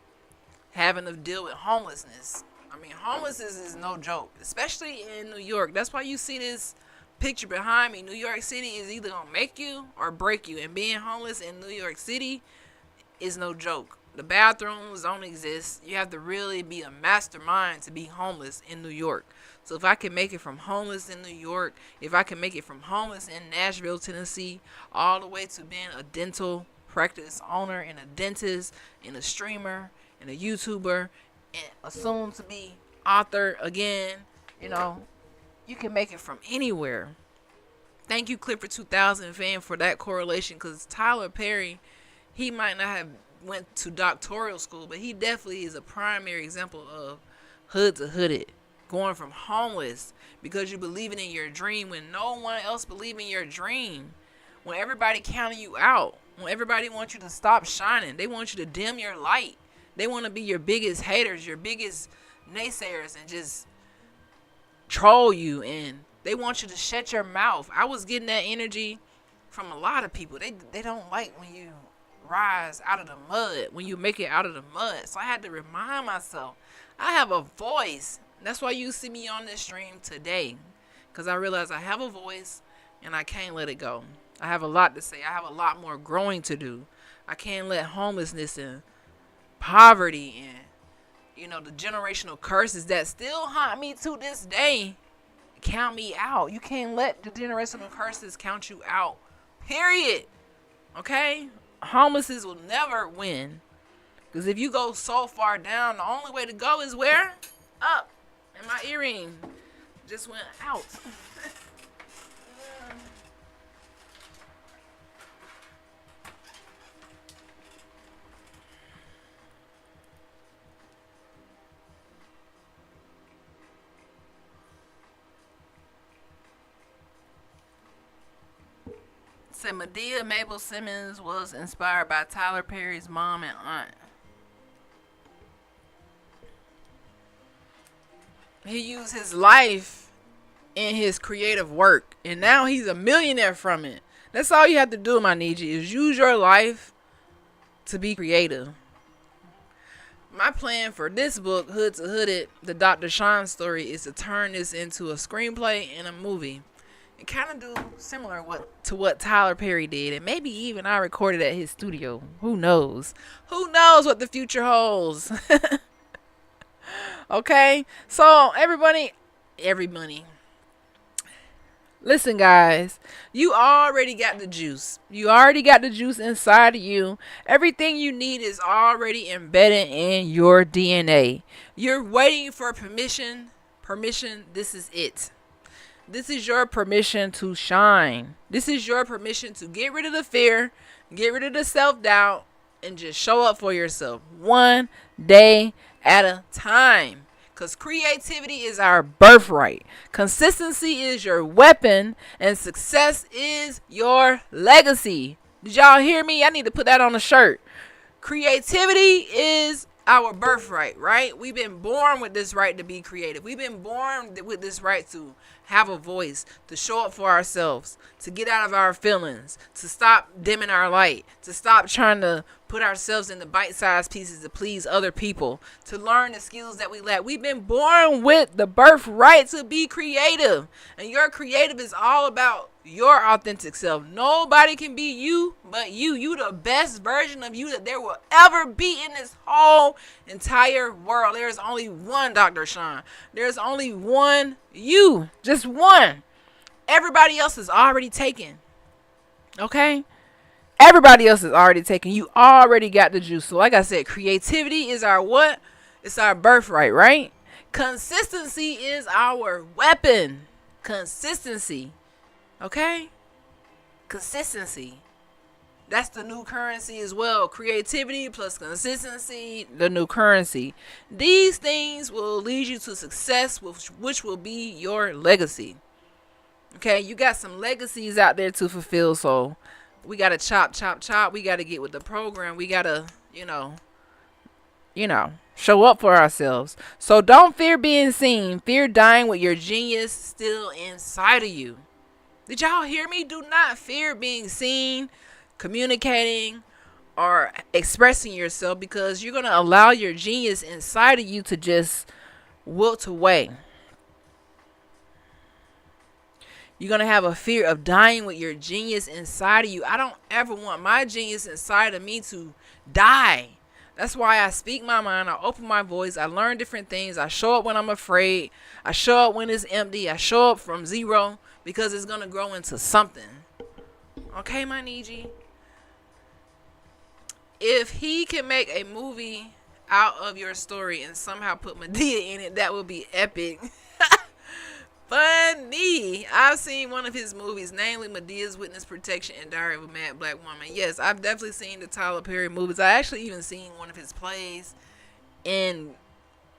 Having to deal with homelessness. I mean, homelessness is no joke, especially in New York. That's why you see this picture behind me. New York City is either gonna make you or break you, and being homeless in New York City is no joke. The bathrooms don't exist. You have to really be a mastermind to be homeless in New York. So if I can make it from homeless in New York, if I can make it from homeless in Nashville, Tennessee, all the way to being a dental practice owner and a dentist and a streamer and a YouTuber and a soon to be author again, you know, you can make it from anywhere. Thank you, Clifford 2000 fan, for that correlation, because Tyler Perry, he might not have went to doctoral school, but he definitely is a primary example of hood to hooded. Going from homeless because you believing in your dream when no one else believe in your dream. When everybody counting you out. When everybody wants you to stop shining. They want you to dim your light. They want to be your biggest haters, your biggest naysayers, and just troll you, and they want you to shut your mouth. I was getting that energy from a lot of people. They don't like when you rise out of the mud, when you make it out of the mud. So I had to remind myself, I have a voice. That's why you see me on this stream today, because I realize I have a voice and I can't let it go. I have a lot to say. I have a lot more growing to do. I can't let homelessness and poverty and, you know, the generational curses that still haunt me to this day count me out. You can't let the generational curses count you out. Period. Okay? Homelessness will never win. Because if you go so far down, the only way to go is where? Up. And my earring just went out. Said Madea Mabel Simmons was inspired by Tyler Perry's mom and aunt. He used his life in his creative work, and now he's a millionaire from it. That's all you have to do, my Niji, is use your life to be creative. My plan for this book, Hood to Hooded, the Dr. Sean story, is to turn this into a screenplay and a movie. And kind of do similar to what Tyler Perry did. And maybe even I recorded at his studio. Who knows? Who knows what the future holds? Okay? So, everybody. Listen, guys. You already got the juice. You already got the juice inside of you. Everything you need is already embedded in your DNA. You're waiting for permission. This is it. This is your permission to shine. This is your permission to get rid of the fear, get rid of the self-doubt, and just show up for yourself one day at a time. Because creativity is our birthright. Consistency is your weapon, and success is your legacy. Did y'all hear me? I need to put that on a shirt. Creativity is our birthright, right? We've been born with this right to be creative. We've been born with this right to have a voice, to show up for ourselves, to get out of our feelings, to stop dimming our light, to stop trying to put ourselves in the bite-sized pieces to please other people, to learn the skills that we lack. We've been born with the birthright to be creative, and your creative is all about your authentic self. Nobody can be you but you. You the best version of you that there will ever be in this whole entire world. There's only one Dr. Sean. There's only one you. Just one. Everybody else is already taken. Okay? Everybody else is already taken. You already got the juice. So like I said, creativity is our what? It's our birthright, right? Consistency is our weapon. Consistency. Okay? Consistency. That's the new currency as well. Creativity plus consistency, the new currency. These things will lead you to success, which will be your legacy. Okay? You got some legacies out there to fulfill, so we got to chop. We got to get with the program. We got to, show up for ourselves. So don't fear being seen. Fear dying with your genius still inside of you. Did y'all hear me? Do not fear being seen, communicating, or expressing yourself, because you're going to allow your genius inside of you to just wilt away. You're going to have a fear of dying with your genius inside of you. I don't ever want my genius inside of me to die. That's why I speak my mind. I open my voice. I learn different things. I show up when I'm afraid. I show up when it's empty. I show up from zero because it's going to grow into something. Okay, my Niji? If he can make a movie out of your story and somehow put Madea in it, that would be epic. Funny. I've seen one of his movies, namely Madea's Witness Protection and Diary of a Mad Black Woman. Yes, I've definitely seen the Tyler Perry movies. I actually even seen one of his plays in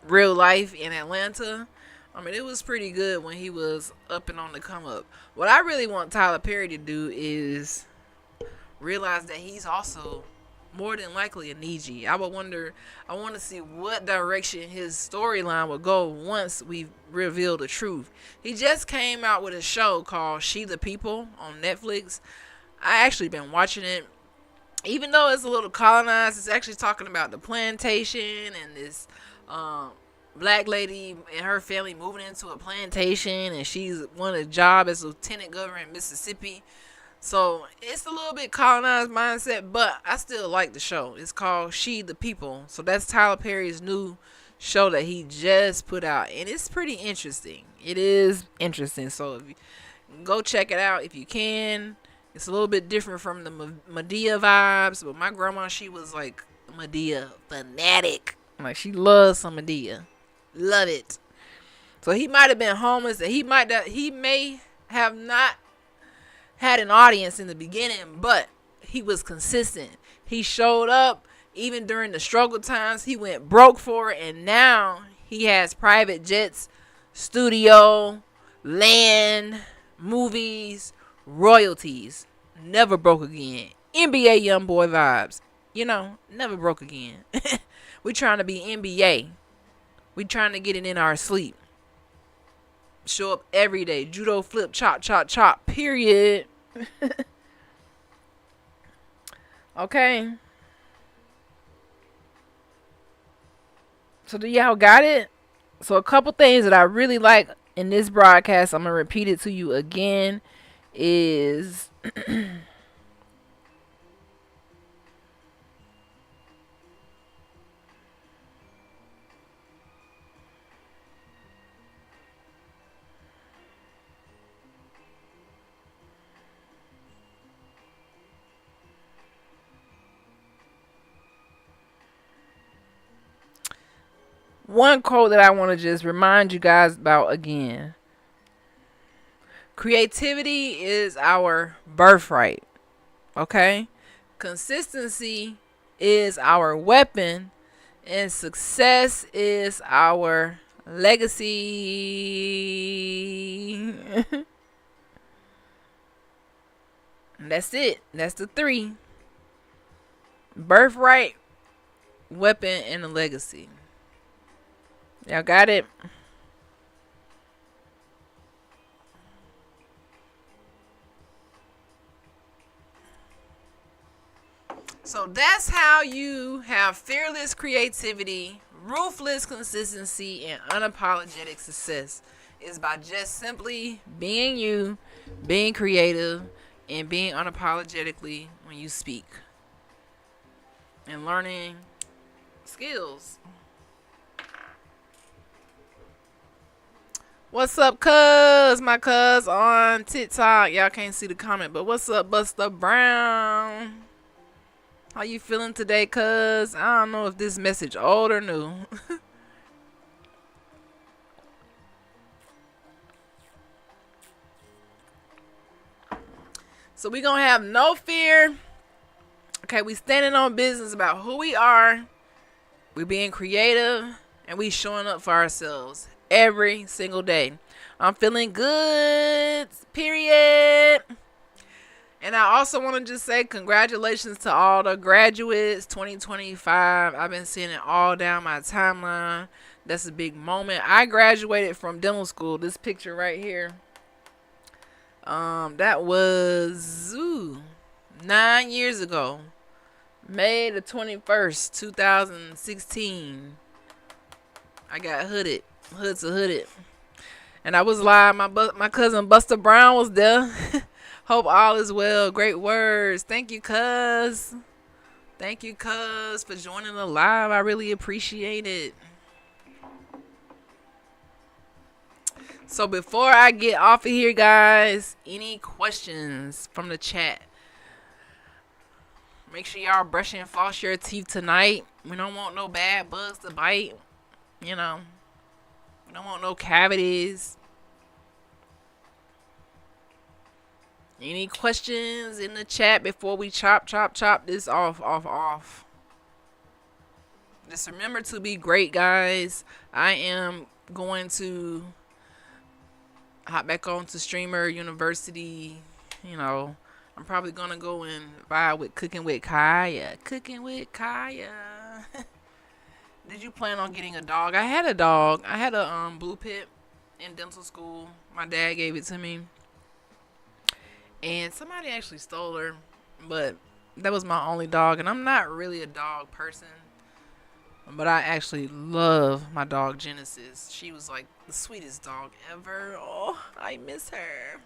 real life in Atlanta. I mean, it was pretty good when he was up and on the come up. What I really want Tyler Perry to do is realize that he's also more than likely a Niji. I want to see what direction his storyline will go once we reveal the truth. He just came out with a show called She the People on Netflix. I actually been watching it. Even though it's a little colonized, it's actually talking about the plantation and this black lady and her family moving into a plantation, and she's won a job as lieutenant governor in Mississippi. So it's a little bit colonized mindset, but I still like the show. It's called She the People. So that's Tyler Perry's new show that he just put out, and it's pretty interesting. It is interesting. So if you go check it out if you can. It's a little bit different from the Madea vibes, but my grandma, she was like a Madea fanatic. Like, she loves some Madea. Love it. So he might have been homeless, and he may have not had an audience in the beginning, but he was consistent. He showed up even during the struggle times. He went broke for it, and now he has private jets, studio, land, movies, royalties. Never broke again. NBA young boy vibes. Never broke again. We trying to be NBA. We trying to get it in our sleep. Show up every day. Judo flip, chop, period. Okay. So do y'all got it? So a couple things that I really like in this broadcast, I'm going to repeat it to you again, is one quote that I want to just remind you guys about again. Creativity is our birthright. Okay? Consistency is our weapon, and success is our legacy. That's it. That's the three. Birthright, weapon, and a legacy. Y'all got it? So that's how you have fearless creativity, ruthless consistency, and unapologetic success. Is by just simply being you, being creative, and being unapologetically when you speak. And learning skills. What's up, cuz? My cuz on TikTok. Y'all can't see the comment, but what's up, Buster Brown? How you feeling today, cuz? I don't know if this message old or new. So we gonna have no fear. Okay, we standing on business about who we are. We being creative and we showing up for ourselves every single day. I'm feeling good. Period. And I also want to just say congratulations to all the graduates 2025. I've been seeing it all down my timeline. That's a big moment. I graduated from dental school. This picture right here. That was 9 years ago. May the 21st, 2016. I got hooded. Hood to hooded. And I was live. My cousin Buster Brown was there. Hope all is well. Great words. Thank you, cuz. Thank you, cuz, for joining the live. I really appreciate it. So before I get off of here, guys, any questions from the chat? Make sure y'all brush and floss your teeth tonight. We don't want no bad bugs to bite. You know. We don't want no cavities. Any questions in the chat before we chop this off? Just remember to be great, guys. I am going to hop back on to Streamer University. You know, I'm probably going to go and vibe with Cooking with Kaya. Cooking with Kaya. Did you plan on getting a dog? I had a dog. I had a blue pit in dental school. My dad gave it to me. And somebody actually stole her. But that was my only dog. And I'm not really a dog person. But I actually love my dog Genesis. She was like the sweetest dog ever. Oh, I miss her.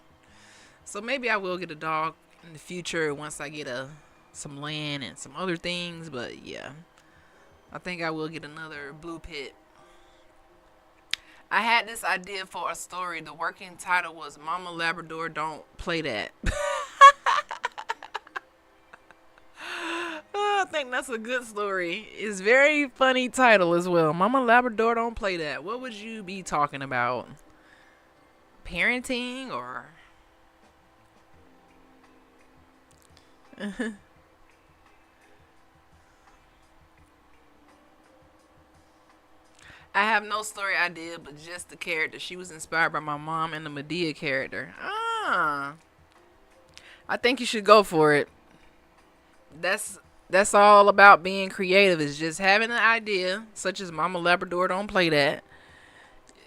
So maybe I will get a dog in the future once I get some land and some other things. But yeah, I think I will get another blue pit. I had this idea for a story. The working title was Mama Labrador Don't Play That. I think that's a good story. It's very funny title as well. Mama Labrador Don't Play That. What would you be talking about? Parenting or... I have no story idea, but just the character. She was inspired by my mom and the Medea character. I think you should go for it. That's all about being creative. Is just having an idea, such as Mama Labrador Don't Play That.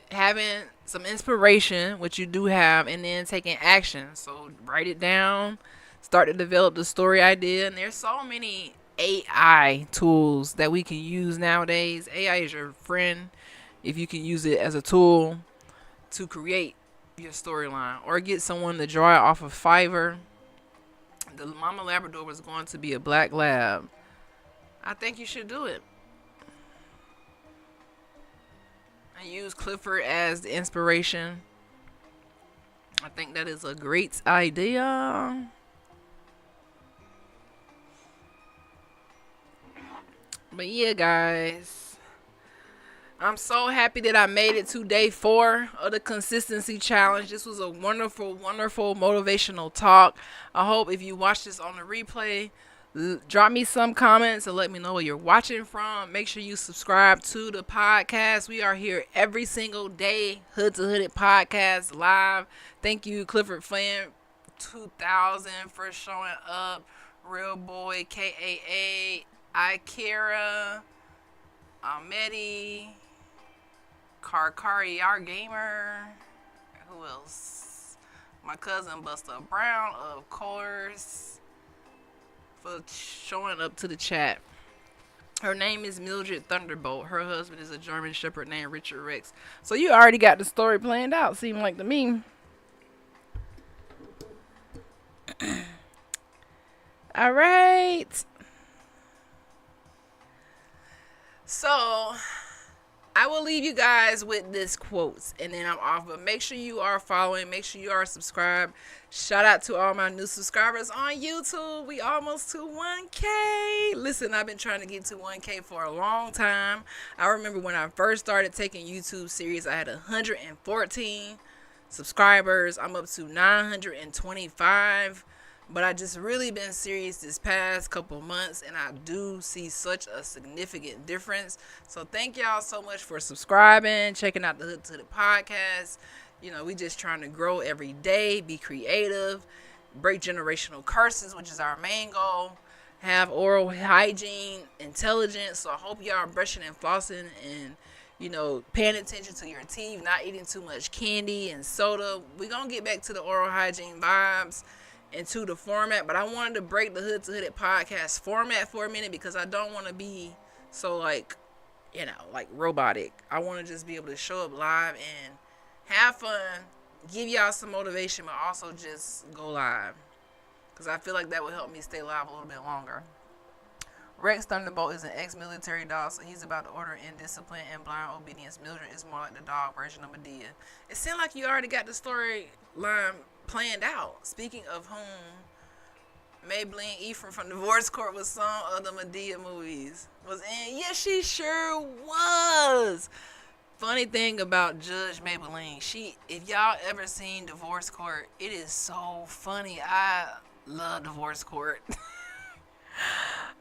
Having some inspiration, which you do have, and then taking action. So write it down. Start to develop the story idea. And there's so many AI tools that we can use nowadays. AI is your friend if you can use it as a tool to create your storyline or get someone to draw it off of Fiverr. The Mama Labrador was going to be a black lab. I think you should do it. I use Clifford as the inspiration. I think that is a great idea. But yeah, guys, I'm so happy that I made it to day 4 of the consistency challenge. This was a wonderful motivational talk. I hope if you watch this on the replay, drop me some comments and let me know where you're watching from. Make sure you subscribe to the podcast. We are here every single day. Hood to Hooded podcast live. Thank you, Clifford Flynn 2000, for showing up. Real Boy KAA. Ikera, Ahmedi, Karkari, our gamer. Who else? My cousin Buster Brown, of course. for showing up to the chat. Her name is Mildred Thunderbolt. Her husband is a German Shepherd named Richard Rex. So you already got the story planned out, seemed like to me. All right. So I will leave you guys with this quotes and then I'm off. But make sure you are following. Make sure you are subscribed. Shout out to all my new subscribers on YouTube. We almost to 1K. Listen, I've been trying to get to 1K for a long time. I remember when I first started taking YouTube serious, I had 114 subscribers. I'm up to 925. But I just really been serious this past couple months, and I do see such a significant difference. So thank y'all so much for subscribing, checking out the Hood to the podcast. You know, we just trying to grow every day, be creative, break generational curses, which is our main goal. Have oral hygiene, intelligence. So I hope y'all are brushing and flossing and, you know, paying attention to your teeth, not eating too much candy and soda. We're going to get back to the oral hygiene vibes into the format, but I wanted to break the Hood to Hood It podcast format for a minute because I don't want to be so like robotic. I want to just be able to show up live and have fun, give y'all some motivation, but also just go live because I feel like that would help me stay live a little bit longer. Rex Thunderbolt is an ex-military dog, so he's about the order and discipline and blind obedience. Mildred is more like the dog version of Medea. It seemed like you already got the storyline planned out. Speaking of whom, Maybelline Ephraim from Divorce Court was some of the Medea movies was in. Yes, she sure was. Funny thing about Judge Maybelline, if y'all ever seen Divorce Court, it is so funny. I love Divorce Court.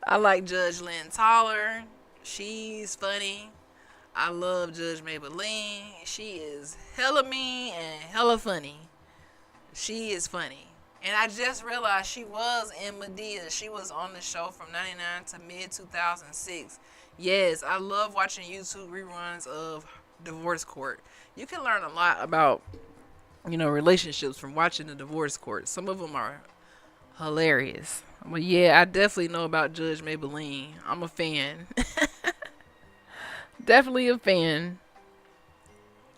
I like Judge Lynn Toller. She's funny. I love Judge Maybelline. She is hella mean and hella funny. She is funny. And I just realized she was in Medea. She was on the show from 99 to mid-2006. Yes, I love watching YouTube reruns of Divorce Court. You can learn a lot about, you know, relationships from watching the Divorce Court. Some of them are hilarious. But yeah, I definitely know about Judge Maybelline. I'm a fan. Definitely a fan.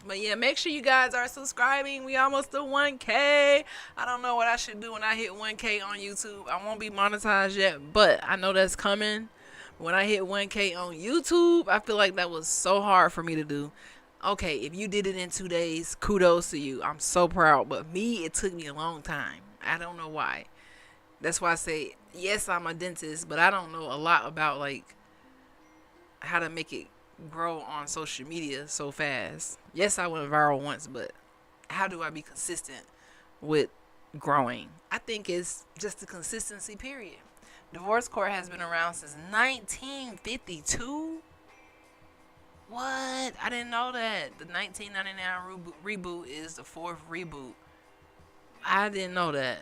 But yeah, make sure you guys are subscribing. We almost to 1K. I don't know what I should do when I hit 1K on YouTube. I won't be monetized yet, but I know that's coming. When I hit 1K on YouTube, I feel like that was so hard for me to do. Okay, if you did it in 2 days, kudos to you. I'm so proud. But me, it took me a long time. I don't know why. That's why I say, yes, I'm a dentist, but I don't know a lot about like how to make it grow on social media so fast. Yes, I went viral once, but how do I be consistent with growing? I think it's just the consistency, period. Divorce Court has been around since 1952. What? I didn't know that. The 1999 reboot is the fourth reboot. I didn't know that.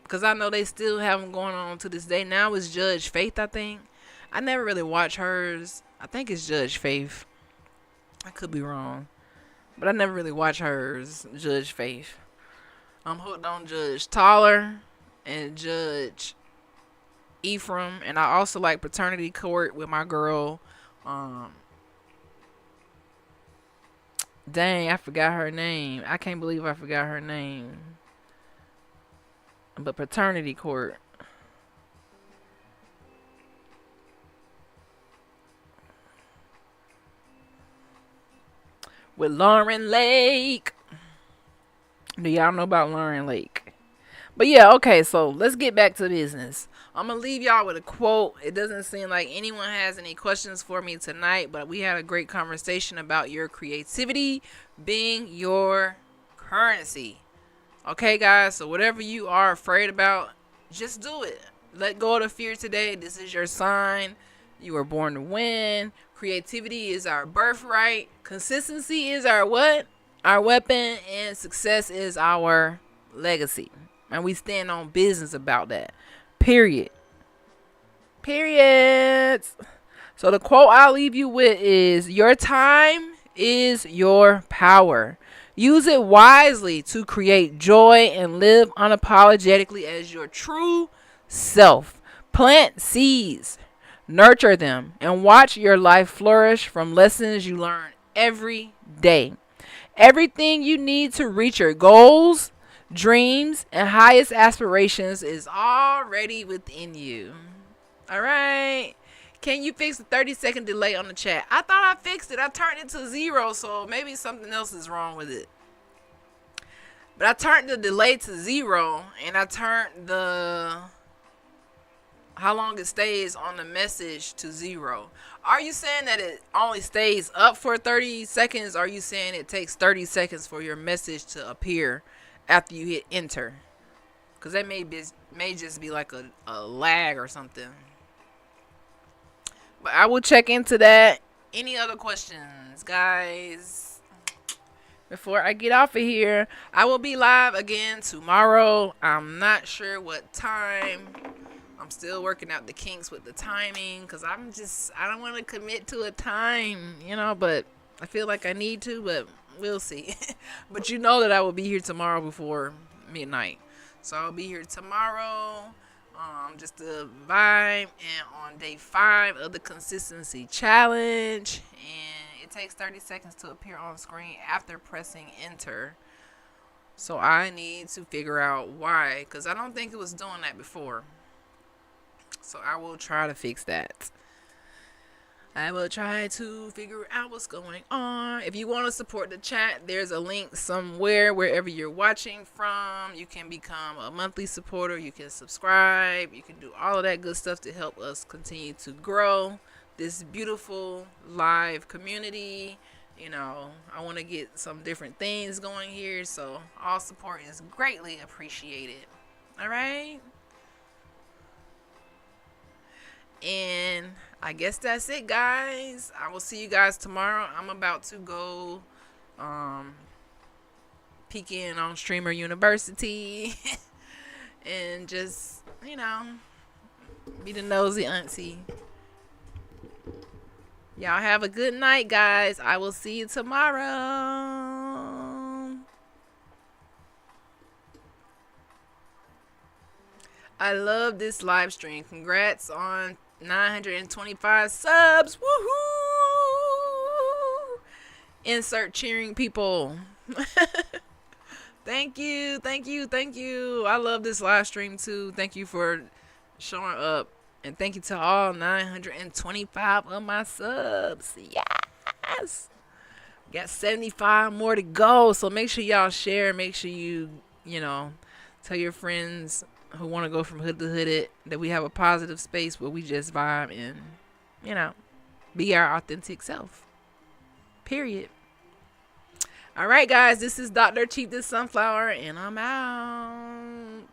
Because I know they still have them going on to this day. Now it's Judge Faith, I think. I never really watched hers. I think it's Judge Faith. I could be wrong. But I never really watched hers, Judge Faith. I'm hooked on Judge Toller and Judge Ephraim. And I also like Paternity Court with my girl. Dang, I forgot her name. I can't believe I forgot her name. But Paternity Court. With Lauren Lake. Do y'all know about Lauren Lake? But yeah, okay, so let's get back to business. I'm going to leave y'all with a quote. It doesn't seem like anyone has any questions for me tonight, but we had a great conversation about your creativity being your currency. Okay, guys, so whatever you are afraid about, just do it. Let go of the fear today. This is your sign. You were born to win. Creativity is our birthright. Consistency is our what? Our weapon. And success is our legacy. And we stand on business about that. Period. So the quote I'll leave you with is, your time is your power. Use it wisely to create joy and live unapologetically as your true self. Plant seeds, nurture them, and watch your life flourish from lessons you learn every day. Everything you need to reach your goals, dreams, and highest aspirations is already within you. All right. Can you fix the 30-second delay on the chat? I thought I fixed it. I turned it to 0, so maybe something else is wrong with it. But I turned the delay to 0, and I turned the how long it stays on the message to 0. Are you saying that it only stays up for 30 seconds? Or are you saying it takes 30 seconds for your message to appear after you hit enter? Because that may just be like a lag or something. But I will check into that. Any other questions, guys? Before I get off of here, I will be live again tomorrow. I'm not sure what time. I'm still working out the kinks with the timing because I don't want to commit to a time, but I feel like I need to, but we'll see. But you know that I will be here tomorrow before midnight. So I'll be here tomorrow just to vibe and on day 5 of the consistency challenge. And it takes 30 seconds to appear on screen after pressing enter. So I need to figure out why, because I don't think it was doing that before. So I will try to fix that. I will try to figure out what's going on. If you want to support the chat, there's a link somewhere wherever you're watching from. You can become a monthly supporter. You can subscribe. You can do all of that good stuff to help us continue to grow this beautiful live community. I want to get some different things going here. So all support is greatly appreciated. All right. And I guess that's it, guys. I will see you guys tomorrow. I'm about to go peek in on Streamer University and just, be the nosy auntie. Y'all have a good night, guys. I will see you tomorrow. I love this live stream. Congrats on 925 subs. Woohoo! Insert cheering people. Thank you. I love this live stream too. Thank you for showing up. And thank you to all 925 of my subs. Yes. Got 75 more to go. So make sure y'all share. Make sure you, tell your friends who want to go from hood to hooded that we have a positive space where we just vibe and, be our authentic self. Period. All right, guys. This is Dr. Chief the Sunflower, and I'm out.